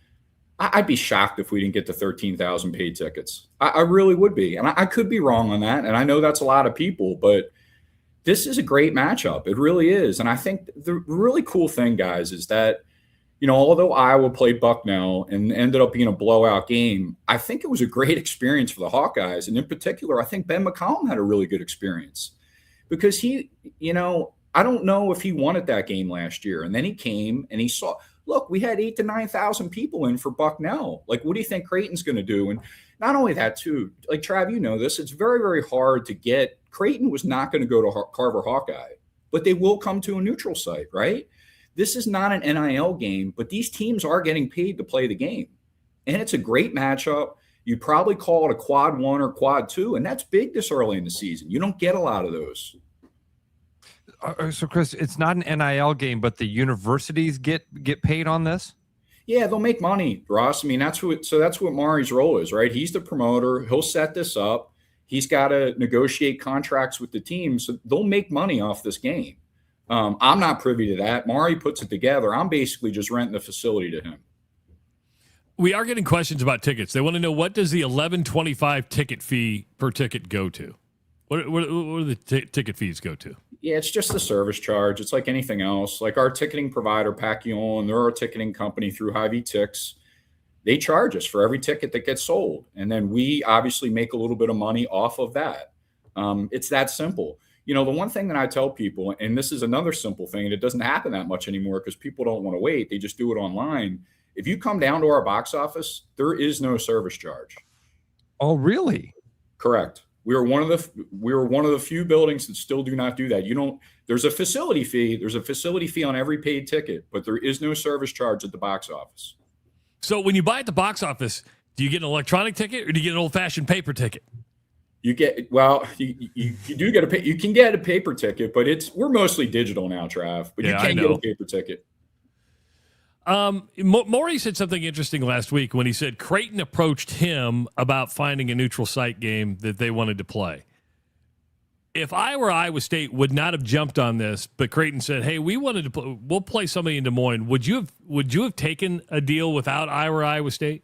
I'd be shocked if we didn't get to 13,000 paid tickets. I really would be. And I could be wrong on that. And I know that's a lot of people, but this is a great matchup. It really is. And I think the really cool thing, guys, is that, although Iowa played Bucknell and ended up being a blowout game, I think it was a great experience for the Hawkeyes. And in particular, I think Ben McCollum had a really good experience because he, I don't know if he wanted that game last year. And then he came and he saw, look, we had 8,000 to 9,000 people in for Bucknell. Like, what do you think Creighton's going to do? And not only that, too, like, Trav, this, it's very, very hard to get. Creighton was not going to go to Carver Hawkeye, but they will come to a neutral site, right? This is not an NIL game, but these teams are getting paid to play the game. And it's a great matchup. You'd probably call it a quad 1 or quad 2, and that's big this early in the season. You don't get a lot of those. So, Chris, it's not an NIL game, but the universities get paid on this? Yeah, they'll make money, Ross. I mean, that's what Mari's role is, right? He's the promoter. He'll set this up. He's got to negotiate contracts with the team, so they'll make money off this game. I'm not privy to that. Mari puts it together. I'm basically just renting the facility to him. We are getting questions about tickets. They want to know, what does the $11.25 ticket fee per ticket go to? What do the ticket fees go to? Yeah, it's just the service charge. It's like anything else. Like our ticketing provider, Pacquion, they're our ticketing company through Hy-Vee Tix. They charge us for every ticket that gets sold. And then we obviously make a little bit of money off of that. It's that simple. The one thing that I tell people, and this is another simple thing, and it doesn't happen that much anymore because people don't want to wait. They just do it online. If you come down to our box office, there is no service charge. Oh, really? Correct. We are one of the few buildings that still do not do that. There's a facility fee. There's a facility fee on every paid ticket, but there is no service charge at the box office. So when you buy at the box office, do you get an electronic ticket or do you get an old-fashioned paper ticket? You do get you can get a paper ticket, but we're mostly digital now, Trav. But you can get a paper ticket. Maury said something interesting last week when he said Creighton approached him about finding a neutral site game that they wanted to play. If I were Iowa State, would not have jumped on this, but Creighton said, "Hey, we'll play somebody in Des Moines." Would you have taken a deal without Iowa State?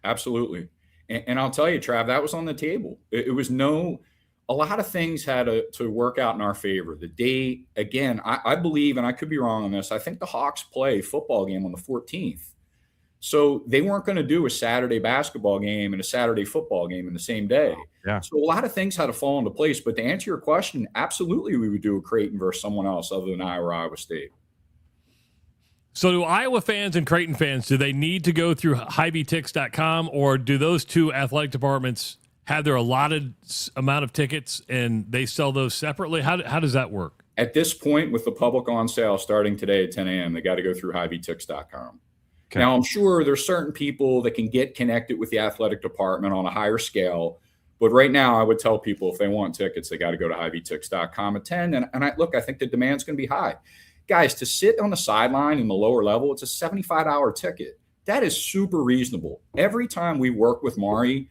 Absolutely. And I'll tell you, Trav, that was on the table. It was a lot of things had to work out in our favor. The date, again, I believe, and I could be wrong on this, I think the Hawks play a football game on the 14th. So they weren't going to do a Saturday basketball game and a Saturday football game in the same day. Yeah. So a lot of things had to fall into place. But to answer your question, absolutely we would do a Creighton versus someone else other than Iowa State. So do Iowa fans and Creighton fans, do they need to go through HyVeeTix.com, or do those two athletic departments have their allotted amount of tickets and they sell those separately? How does that work? At this point, with the public on sale starting today at 10 a.m., they got to go through HyVeeTix.com. Okay. Now, I'm sure there's certain people that can get connected with the athletic department on a higher scale. But right now, I would tell people if they want tickets, they got to go to HyVeeTix.com at 10. And I think the demand's going to be high. Guys, to sit on the sideline in the lower level, it's a $75 ticket. That is super reasonable. Every time we work with Mari,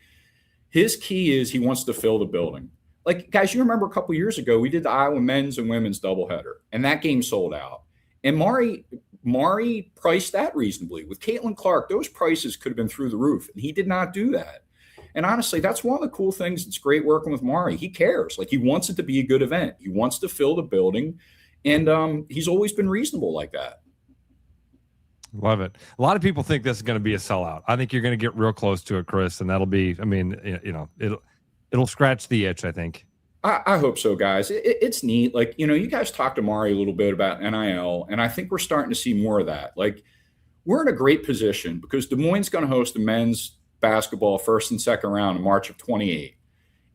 his key is he wants to fill the building. Like, guys, you remember a couple years ago, we did the Iowa men's and women's doubleheader, and that game sold out. And Mari priced that reasonably. With Caitlin Clark, those prices could have been through the roof, and he did not do that. And honestly, that's one of the cool things that's great working with Mari. He cares. Like, he wants it to be a good event. He wants to fill the building, and he's always been reasonable like that. Love it. A lot of people think this is going to be a sellout. I think you're going to get real close to it, Chris, and that'll be, it'll scratch the itch, I think. I hope so, guys. It's neat. Like, you guys talked to Mari a little bit about NIL, and I think we're starting to see more of that. Like, we're in a great position because Des Moines is going to host the men's basketball first and second round in March of 28.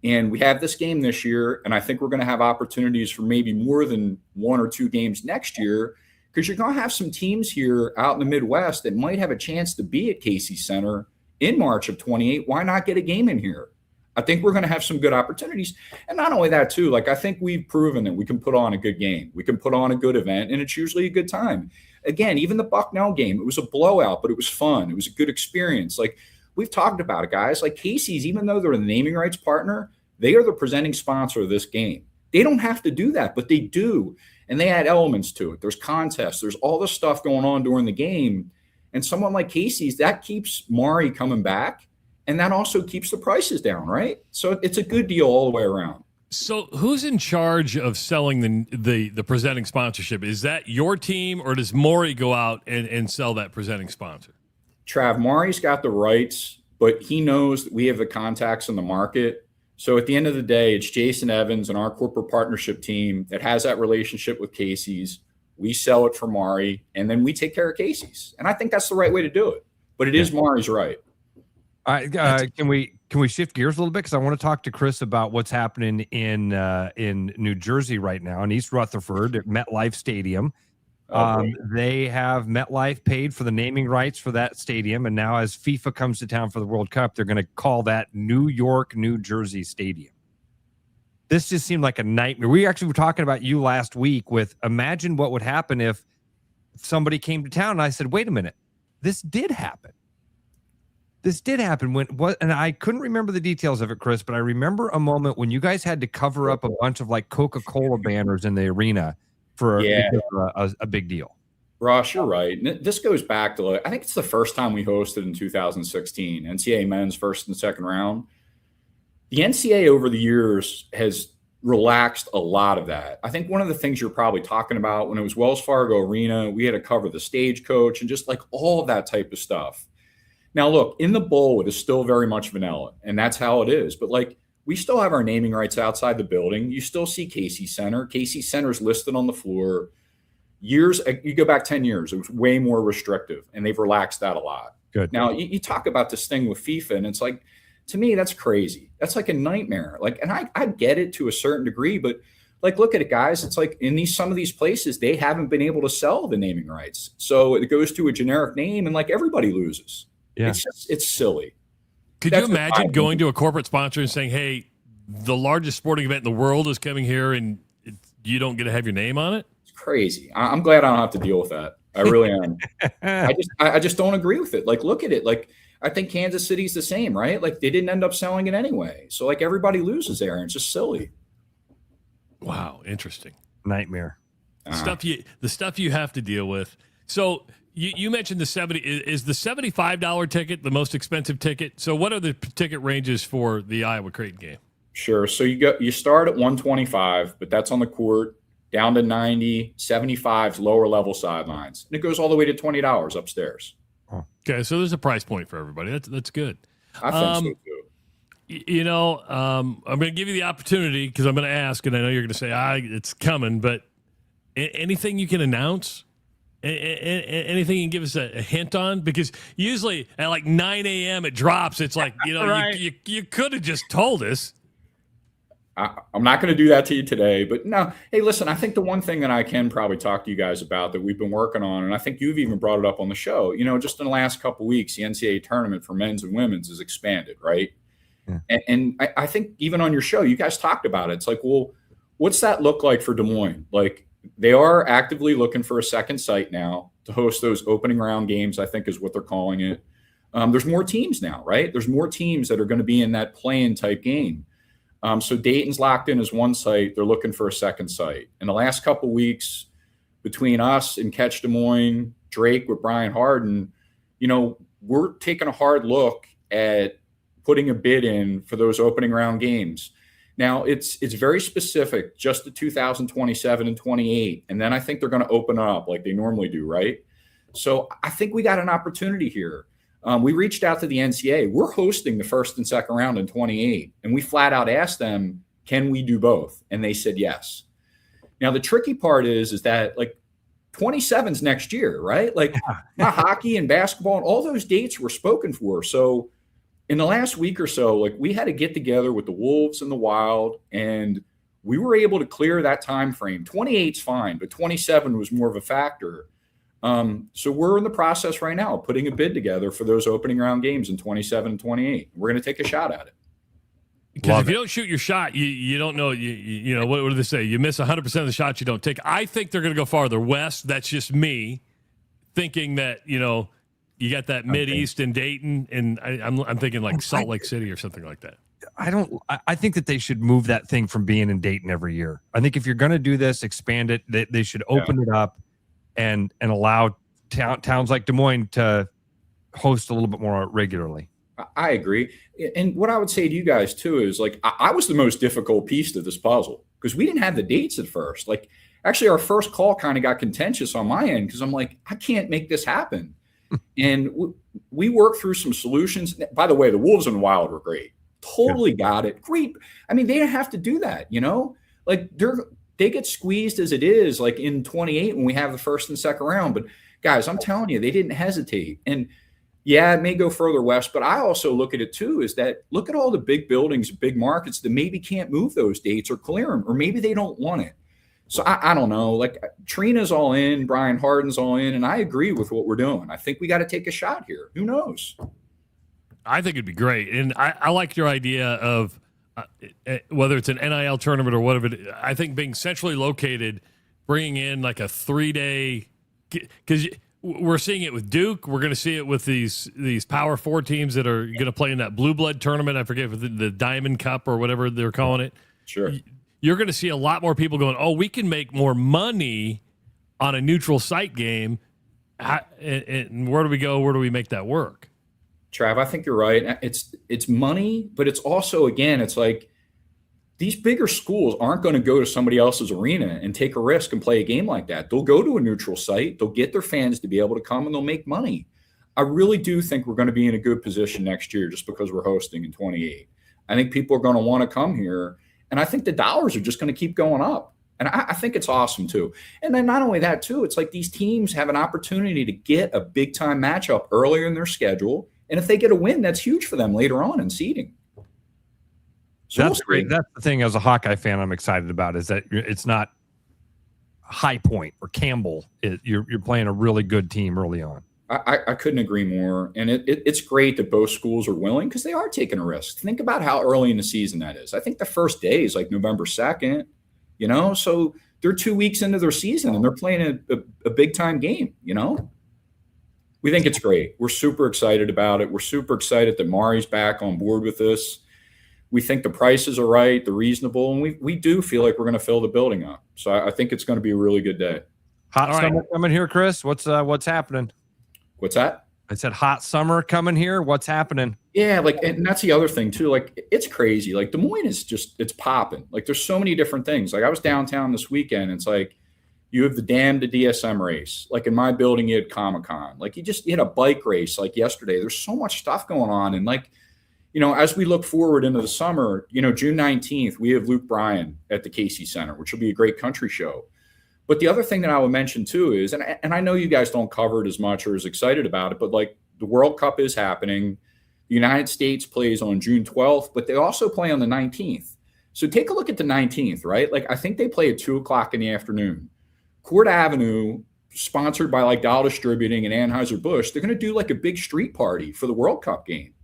And we have this game this year, and I think we're going to have opportunities for maybe more than one or two games next year, because you're going to have some teams here out in the Midwest that might have a chance to be at Casey Center in March of 28. Why not get a game in here? I think we're going to have some good opportunities. And not only that, too, like, I think we've proven that we can put on a good game. We can put on a good event, and it's usually a good time. Again, even the Bucknell game, it was a blowout, but it was fun. It was a good experience. Like, we've talked about it, guys. Like, Casey's, even though they're the naming rights partner, they are the presenting sponsor of this game. They don't have to do that, but they do. And they add elements to it. There's contests. There's all this stuff going on during the game. And someone like Casey's, that keeps Mari coming back. And that also keeps the prices down, right? So it's a good deal all the way around. So who's in charge of selling the presenting sponsorship? Is that your team, or does Maury go out and sell that presenting sponsor? Trav, Maury's got the rights, but he knows that we have the contacts in the market. So at the end of the day, it's Jason Evans and our corporate partnership team that has that relationship with Casey's. We sell it for Maury, and then we take care of Casey's. And I think that's the right way to do it. But it is Maury's right. All right, can we shift gears a little bit, because I want to talk to Chris about what's happening in New Jersey right now in East Rutherford at MetLife Stadium. They have MetLife paid for the naming rights for that stadium, and now as FIFA comes to town for the World Cup, they're going to call that New York, New Jersey Stadium. This just seemed like a nightmare. We actually were talking about you last week with, imagine what would happen if somebody came to town and I said, wait a minute, this did happen. This did happen and I couldn't remember the details of it, Chris, but I remember a moment when you guys had to cover up a bunch of like Coca-Cola banners in the arena for a big deal. Ross, you're right. And this goes back to, I think it's the first time we hosted in 2016, NCAA men's first and second round. The NCAA over the years has relaxed a lot of that. I think one of the things you're probably talking about, when it was Wells Fargo Arena, we had to cover the stagecoach and just like all of that type of stuff. Now, look, in the bowl, it is still very much vanilla, and that's how it is. But, like, we still have our naming rights outside the building. You still see Casey Center. Casey Center's listed on the floor. You go back 10 years, it was way more restrictive, and they've relaxed that a lot. Good. Now, you talk about this thing with FIFA, and it's like, to me, that's crazy. That's like a nightmare. Like, and I get it to a certain degree, but, like, look at it, guys. It's like in some of these places, they haven't been able to sell the naming rights. So it goes to a generic name, and, like, everybody loses. Yeah. It's silly. Could you imagine going to a corporate sponsor and saying, hey, the largest sporting event in the world is coming here and you don't get to have your name on it? It's crazy. I'm glad I don't have to deal with that. I really am. I just don't agree with it. Like, look at it. Like, I think Kansas City's the same, right? Like, they didn't end up selling it anyway. So, like, everybody loses there, and it's just silly. Wow, interesting. Nightmare. The stuff you have to deal with. So you mentioned the 70. Is the $75 ticket the most expensive ticket? So what are the ticket ranges for the Iowa Creighton game? Sure. So you start at $125, but that's on the court, down to $90, $75's lower level sidelines. And it goes all the way to $20 upstairs. Okay, so there's a price point for everybody. That's good. I think so too. I'm going to give you the opportunity because I'm going to ask, and I know you're going to say, it's coming, but anything you can announce? Anything you can give us a hint on? Because usually at like 9 a.m. it drops. It's like, right. you could have just told us. I'm not going to do that to you today, but no. Hey, listen, I think the one thing that I can probably talk to you guys about that we've been working on, and I think you've even brought it up on the show, just in the last couple of weeks, the NCAA tournament for men's and women's has expanded, right? Yeah. And I think even on your show, you guys talked about it. It's like, well, what's that look like for Des Moines? Like, they are actively looking for a second site now to host those opening round games, I think is what they're calling it. There's more teams now, right? There's more teams that are going to be in that play-in type game. So Dayton's locked in as one site. They're looking for a second site. In the last couple of weeks, between us and Catch Des Moines, Drake with Brian Harden, we're taking a hard look at putting a bid in for those opening round games. Now, it's very specific, just to 2027 and 28. And then I think they're going to open up like they normally do, right? So I think we got an opportunity here. We reached out to the NCAA. We're hosting the first and second round in 28. And we flat out asked them, can we do both? And they said yes. Now, the tricky part is that like 27's next year, right? Like hockey and basketball and all those dates were spoken for. So in the last week or so, like we had to get together with the Wolves and the Wild, and we were able to clear that time frame. 28's fine, but 27 was more of a factor. So we're in the process right now of putting a bid together for those opening round games in 27 and 28. We're going to take a shot at it. Because if you don't shoot your shot, you don't know. What do they say? You miss 100% of the shots you don't take. I think they're going to go farther west. That's just me thinking that you got that Mid-East in Dayton, and I'm thinking like Salt Lake City or something like that. I think that they should move that thing from being in Dayton every year. I think if you're going to do this, expand it. They should open it up and allow towns like Des Moines to host a little bit more regularly. I agree. And what I would say to you guys too is like, I was the most difficult piece to this puzzle because we didn't have the dates at first. Like actually our first call kind of got contentious on my end because I'm like, I can't make this happen. And we worked through some solutions. By the way, the Wolves and the Wild were great. Totally got it. Great. I mean, they didn't have to do that, you know, like they get squeezed as it is, like in 28 when we have the first and second round. But guys, I'm telling you, they didn't hesitate. And yeah, it may go further west, but I also look at it too, is that look at all the big buildings, big markets that maybe can't move those dates or clear them, or maybe they don't want it. So I don't know, like Trina's all in, Brian Harden's all in, and I agree with what we're doing. I think we got to take a shot here. Who knows? I think it'd be great. And I like your idea of whether it's an NIL tournament or whatever. I think being centrally located, bringing in like a 3-day, because we're seeing it with Duke. We're going to see it with these Power 4 teams that are going to play in that blue blood tournament. I forget the Diamond Cup or whatever they're calling it. Sure. You're going to see a lot more people going, oh, we can make more money on a neutral site game. And where do we go? Where do we make that work? Trav, I think you're right. It's money, but it's also, again, it's like these bigger schools aren't going to go to somebody else's arena and take a risk and play a game like that. They'll go to a neutral site. They'll get their fans to be able to come and they'll make money. I really do think we're going to be in a good position next year just because we're hosting in 28. I think people are going to want to come here. And I think the dollars are just going to keep going up. And I think it's awesome too. And then not only that too, it's like these teams have an opportunity to get a big time matchup earlier in their schedule. And if they get a win, that's huge for them later on in seeding. So that's great. That's the thing as a Hawkeye fan I'm excited about is that it's not High Point or Campbell. You're playing a really good team early on. I couldn't agree more. And it's great that both schools are willing because they are taking a risk. Think about how early in the season that is. I think the first day is like November 2nd, you know, so they're 2 weeks into their season and they're playing a big time game, you know. We think it's great. We're super excited about it. We're super excited that Mari's back on board with this. We think the prices are right, they're reasonable, and we do feel like we're going to fill the building up. So I think it's going to be a really good day. Hot summer coming here, Chris. What's happening? What's that? I said hot summer coming here. What's happening? Yeah, like, and that's the other thing too. Like, it's crazy. Like Des Moines is it's popping. Like, there's so many different things. Like, I was downtown this weekend. It's like you have the Dam to DSM race. Like in my building, you had Comic-Con. Like you had a bike race like yesterday. There's so much stuff going on. And like, you know, as we look forward into the summer, you know, June 19th, we have Luke Bryan at the Casey Center, which will be a great country show. But the other thing that I would mention too is, and I know you guys don't cover it as much or as excited about it, but like the World Cup is happening. The United States plays on June 12th, but they also play on the 19th. So take a look at the 19th, right? Like I think they play at 2:00 in the afternoon. Court Avenue, sponsored by like Dow Distributing and Anheuser-Busch, they're going to do like a big street party for the World Cup game.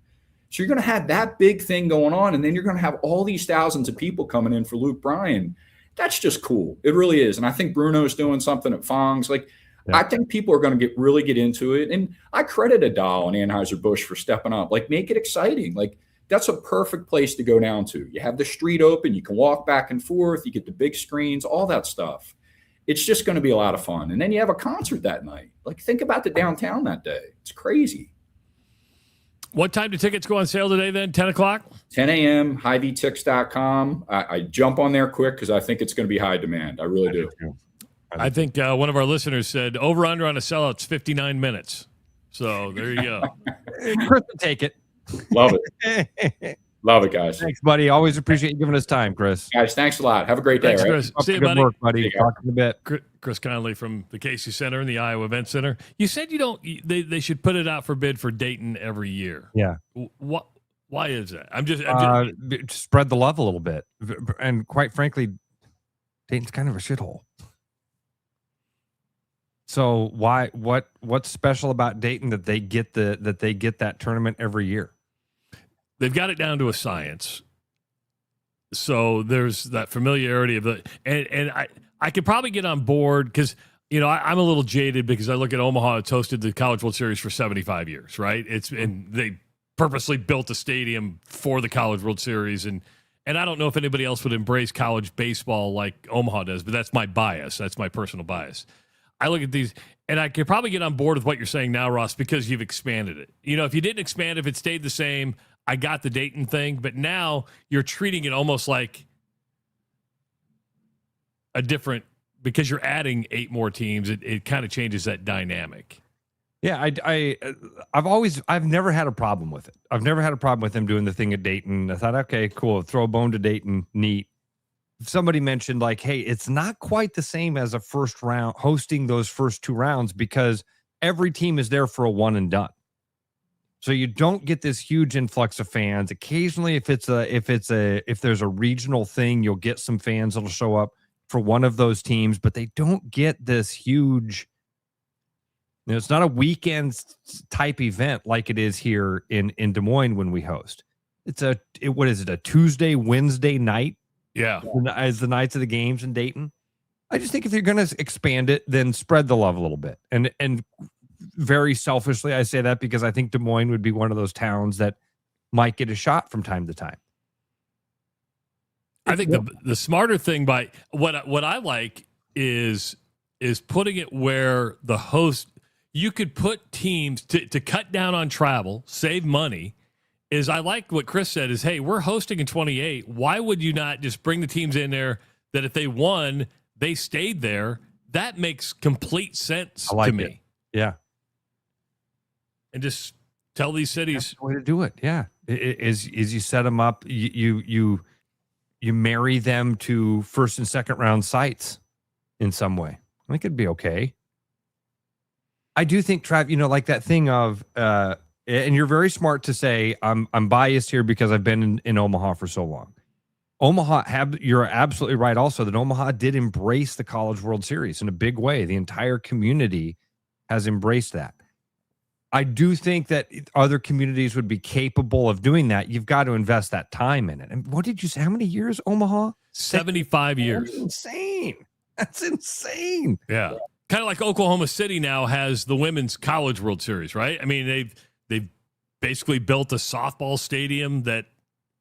So you're going to have that big thing going on, and then you're going to have all these thousands of people coming in for Luke Bryan. That's just cool. It really is. And I think Bruno's doing something at Fong's. Like, yeah. I think people are going to really get into it. And I credit Dow and Anheuser-Busch for stepping up. Like, make it exciting. Like, that's a perfect place to go down to. You have the street open. You can walk back and forth. You get the big screens, all that stuff. It's just going to be a lot of fun. And then you have a concert that night. Like, think about the downtown that day. It's crazy. What time do tickets go on sale today then? 10 o'clock? 10 a.m., HiVTix.com. I jump on there quick because I think it's going to be high demand. I really do. I think one of our listeners said over-under on a sellout's 59 minutes. So there you go. Chris will take it. Love it. Love it, guys. Thanks, buddy. Always appreciate you giving us time, Chris. Guys, thanks a lot. Have a great day. Thanks, right? Chris. See you, Good buddy. work, buddy. Talk in a bit. Chris Connolly from the Casey Center and the Iowa Event Center. You said they should put it out for bid for Dayton every year. Yeah. What? Why is that? I'm just spread the love a little bit. And quite frankly, Dayton's kind of a shithole. So what's special about Dayton that they get that tournament every year? They've got it down to a science. So there's that familiarity of and I could probably get on board because, you know, I'm a little jaded because I look at Omaha. It's hosted the College World Series for 75 years, right? And they purposely built a stadium for the College World Series. And I don't know if anybody else would embrace college baseball like Omaha does, but that's my bias. That's my personal bias. I look at these, and I could probably get on board with what you're saying now, Ross, because you've expanded it. If you didn't expand, if it stayed the same, I got the Dayton thing, but now you're treating it almost like a different, because you're adding 8 more teams, it kind of changes that dynamic. Yeah, I've never had a problem with it. I've never had a problem with them doing the thing at Dayton. I thought, okay, cool, throw a bone to Dayton, neat. Somebody mentioned like, hey, it's not quite the same as a first round, hosting those first 2 rounds, because every team is there for a one and done. So you don't get this huge influx of fans. Occasionally, if there's a regional thing, you'll get some fans that'll show up for one of those teams, but they don't get this huge, it's not a weekend type event like it is here in Des Moines when we host. What is it, a Tuesday, Wednesday night? Yeah. As the nights of the games in Dayton. I just think if you're going to expand it, then spread the love a little bit. And very selfishly, I say that because I think Des Moines would be one of those towns that might get a shot from time to time. I think the smarter thing by what I like is putting it where the host, you could put teams to cut down on travel, save money. Is I like what Chris said is, hey, we're hosting in 28. Why would you not just bring the teams in there that if they won, they stayed there? That makes complete sense to me. It. Yeah. And just tell these cities. That's the way to do it. Yeah. Is you set them up, you marry them to first and second round sites in some way. I think it'd be okay. I do think, Trav, like that thing of, and you're very smart to say, I'm biased here because I've been in Omaha for so long. You're absolutely right also that Omaha did embrace the College World Series in a big way. The entire community has embraced that. I do think that other communities would be capable of doing that. You've got to invest that time in it. And what did you say? How many years, Omaha? 75 years. That's insane. That's insane. Yeah. Kind of like Oklahoma City now has the Women's College World Series, right? I mean, they've basically built a softball stadium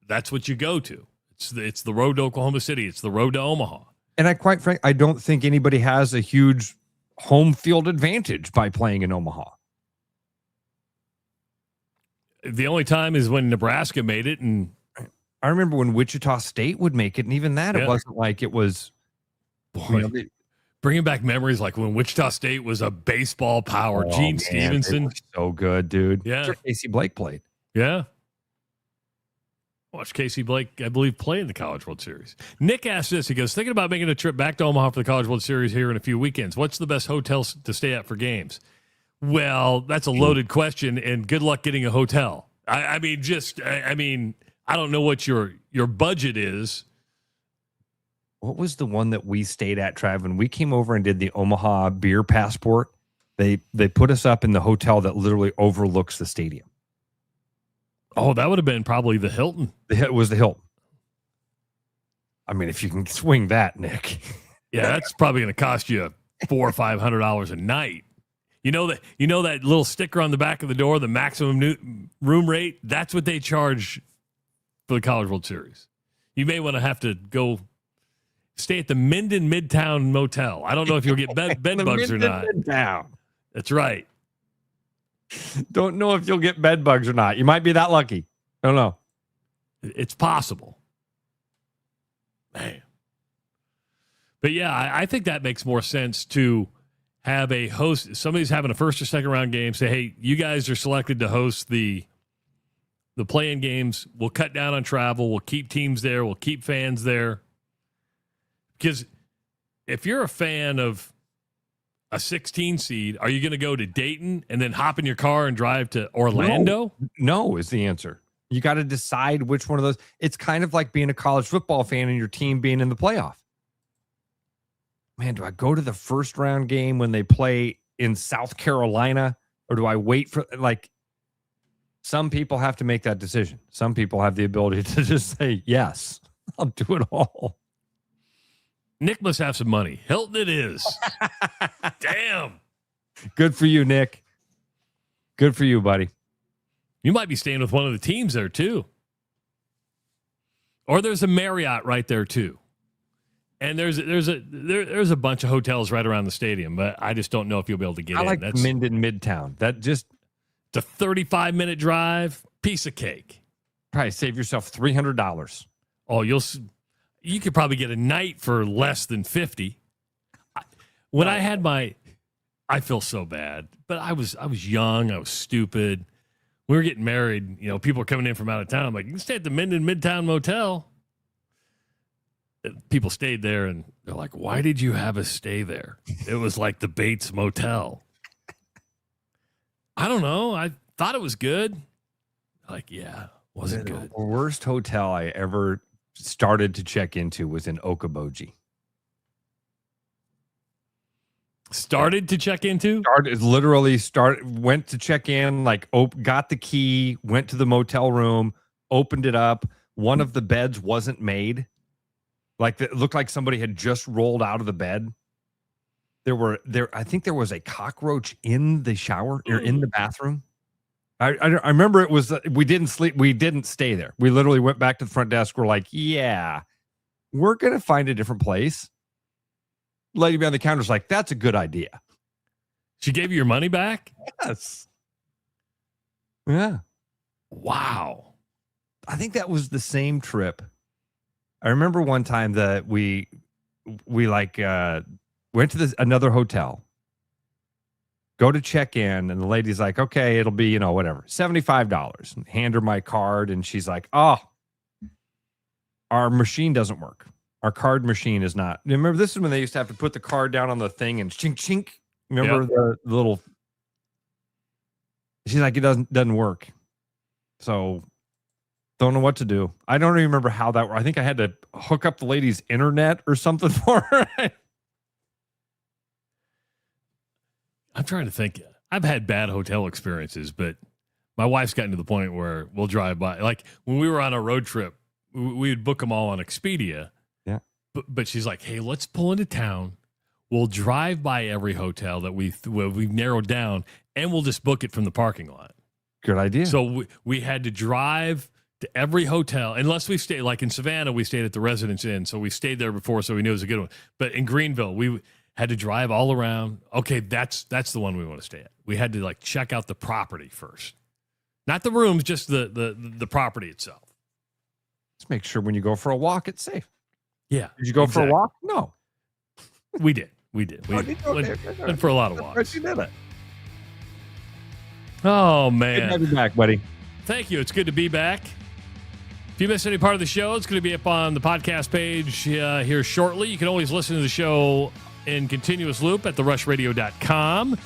that's what you go to. It's the road to Oklahoma City. It's the road to Omaha. And I don't think anybody has a huge home field advantage by playing in Omaha. The only time is when Nebraska made it, and I remember when Wichita State would make it, and even that, It wasn't like it was. Boy, bringing back memories like when Wichita State was a baseball power. Gene Stevenson, so good, dude. Yeah, sure, Casey Blake played. Yeah, watched Casey Blake, I believe, play in the College World Series. Nick asked this. He goes, thinking about making a trip back to Omaha for the College World Series here in a few weekends. What's the best hotel to stay at for games? Well, that's a loaded question, and good luck getting a hotel. I mean, I don't know what your budget is. What was the one that we stayed at, Trav? When we came over and did the Omaha Beer Passport, they put us up in the hotel that literally overlooks the stadium. Oh, that would have been probably the Hilton. It was the Hilton. I mean, if you can swing that, Nick. Yeah, that's probably going to cost you $400 or $500 a night. You know that little sticker on the back of the door, the maximum room rate? That's what they charge for the College World Series. You may want to have to go stay at the Minden Midtown Motel. I don't know if you'll get bed bugs or not. Midtown. That's right. Don't know if you'll get bed bugs or not. You might be that lucky. I don't know. It's possible. Man. But yeah, I think that makes more sense to have a host. Somebody's having a first or second round game. Say, hey, you guys are selected to host the play-in games. We'll cut down on travel. We'll keep teams there. We'll keep fans there. Because if you're a fan of a 16 seed, are you going to go to Dayton and then hop in your car and drive to Orlando? No is the answer. You got to decide which one of those. It's kind of like being a college football fan and your team being in the playoff. Man, do I go to the first round game when they play in South Carolina, or do I wait for, like, some people have to make that decision. Some people have the ability to just say, yes, I'll do it all. Nick must have some money. Hilton it is. Damn. Good for you, Nick. Good for you, buddy. You might be staying with one of the teams there, too. Or there's a Marriott right there, too. And there's a bunch of hotels right around the stadium, but I just don't know if you'll be able to get in. I like Minden Midtown. It's a 35-minute drive, piece of cake. Probably save yourself $300. Oh, you could probably get a night for less than $50. When I had I feel so bad, but I was young, I was stupid. We were getting married. People were coming in from out of town. I'm like, you can stay at the Minden Midtown Motel. People stayed there, and they're like, why did you have us stay there? It was like the Bates Motel. I don't know. I thought it was good. Like, yeah, wasn't good. The worst hotel I ever started to check into was in Okoboji. Started to check into? Went to check in, got the key, went to the motel room, opened it up. One of the beds wasn't made. It looked like somebody had just rolled out of the bed. I think there was a cockroach in the shower or in the bathroom. I remember it was, we didn't sleep. We didn't stay there. We literally went back to the front desk. We're like, yeah, we're going to find a different place. Lady behind the counter's like, that's a good idea. She gave you your money back? Yes. Yeah. Wow. I think that was the same trip. I remember one time that we went to another hotel, go to check in, and the lady's like, okay, it'll be, whatever, $75. And hand her my card, and she's like, oh, our machine doesn't work. Our card machine is not. Remember, this is when they used to have to put the card down on the thing and chink, chink. Remember the little. She's like, it doesn't work. So, don't know what to do. I don't even remember how that worked. I think I had to hook up the lady's internet or something for her. I'm trying to think. I've had bad hotel experiences, but my wife's gotten to the point where we'll drive by. Like when we were on a road trip, we would book them all on Expedia. Yeah. But she's like, hey, let's pull into town. We'll drive by every hotel that we've narrowed down, and we'll just book it from the parking lot. Good idea. So we had to drive to every hotel, unless we stayed, like in Savannah, we stayed at the Residence Inn. So we stayed there before, so we knew it was a good one. But in Greenville, we had to drive all around. Okay, that's the one we want to stay at. We had to check out the property first. Not the rooms, just the property itself. Let's make sure when you go for a walk, it's safe. Yeah. Did you go for a walk? No. We did. We went for a lot of walks. You did it. Oh, man. Good to have you back, buddy. Thank you. It's good to be back. If you missed any part of the show, it's going to be up on the podcast page here shortly. You can always listen to the show in continuous loop at therushradio.com.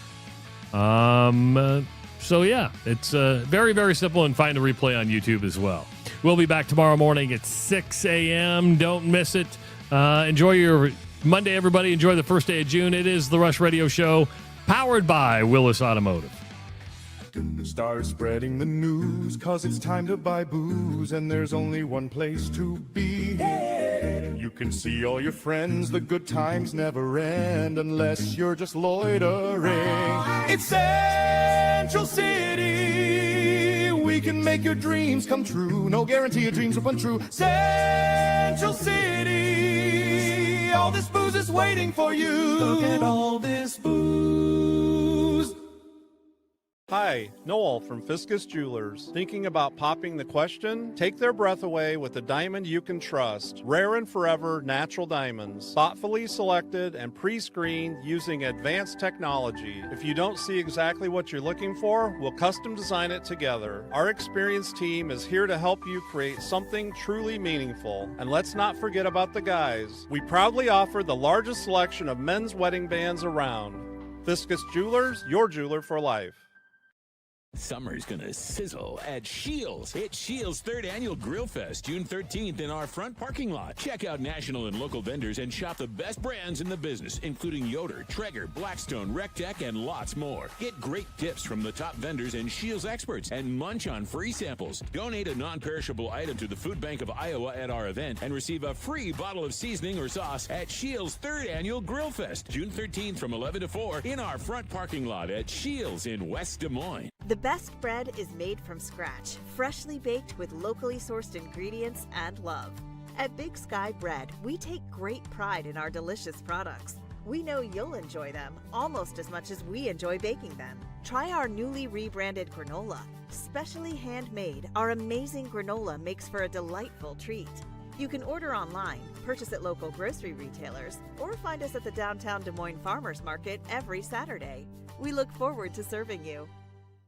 So, yeah, it's very, very simple, and find a replay on YouTube as well. We'll be back tomorrow morning at 6 a.m. Don't miss it. Enjoy your Monday, everybody. Enjoy the first day of June. It is the Rush Radio Show, powered by Willis Automotive. Start spreading the news, 'cause it's time to buy booze, and there's only one place to be. You can see all your friends, the good times never end, unless you're just loitering. It's Central City. We can make your dreams come true. No guarantee your dreams will come true. Central City. All this booze is waiting for you. Look at all this booze. Hi, Noel from Fiscus Jewelers. Thinking about popping the question? Take their breath away with a diamond you can trust. Rare and forever natural diamonds. Thoughtfully selected and pre-screened using advanced technology. If you don't see exactly what you're looking for, we'll custom design it together. Our experienced team is here to help you create something truly meaningful. And let's not forget about the guys. We proudly offer the largest selection of men's wedding bands around. Fiscus Jewelers, your jeweler for life. Summer's gonna sizzle at Shields. It's Shields' 3rd annual Grill Fest, June 13th in our front parking lot. Check out national and local vendors and shop the best brands in the business, including Yoder, Traeger, Blackstone, Rectech, and lots more. Get great tips from the top vendors and Shields experts and munch on free samples. Donate a non-perishable item to the Food Bank of Iowa at our event and receive a free bottle of seasoning or sauce at Shields' 3rd annual Grill Fest, June 13th from 11 to 4 in our front parking lot at Shields in West Des Moines. The best bread is made from scratch, freshly baked with locally sourced ingredients and love. At Big Sky Bread, we take great pride in our delicious products. We know you'll enjoy them almost as much as we enjoy baking them. Try our newly rebranded granola. Specially handmade, our amazing granola makes for a delightful treat. You can order online, purchase at local grocery retailers, or find us at the downtown Des Moines Farmers Market every Saturday. We look forward to serving you.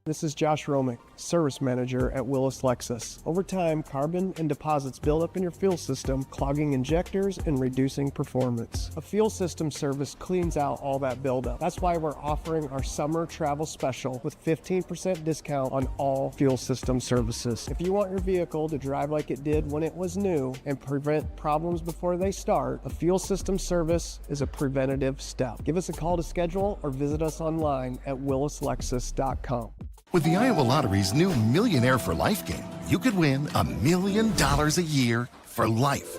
This is Josh Romick, Service Manager at Willis Lexus. Over time, carbon and deposits build up in your fuel system, clogging injectors and reducing performance. A fuel system service cleans out all that buildup. That's why we're offering our summer travel special with 15% discount on all fuel system services. If you want your vehicle to drive like it did when it was new and prevent problems before they start, a fuel system service is a preventative step. Give us a call to schedule or visit us online at willislexus.com. With the Iowa Lottery's new Millionaire for Life game, you could win $1 million a year for life.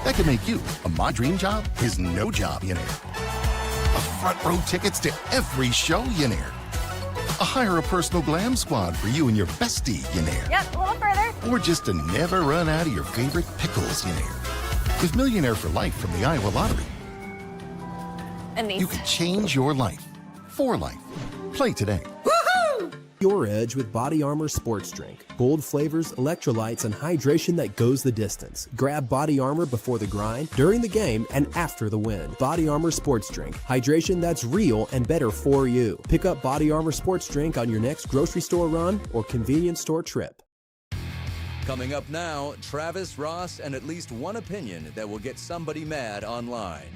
That could make you a My Dream Job is No Job millionaire, a front row tickets to every show millionaire, a hire a personal glam squad for you and your bestie millionaire. Yep, a little further. Or just to never run out of your favorite pickles millionaire. With Millionaire for Life from the Iowa Lottery, And these. you can change your life for life. Play today. Your edge with Body Armor Sports Drink. Bold flavors, electrolytes, and hydration that goes the distance. Grab Body Armor before the grind, during the game, and after the win. Body Armor Sports Drink. Hydration that's real and better for you. Pick up Body Armor Sports Drink on your next grocery store run or convenience store trip. Coming up now, Travis, Ross, and at least one opinion that will get somebody mad online.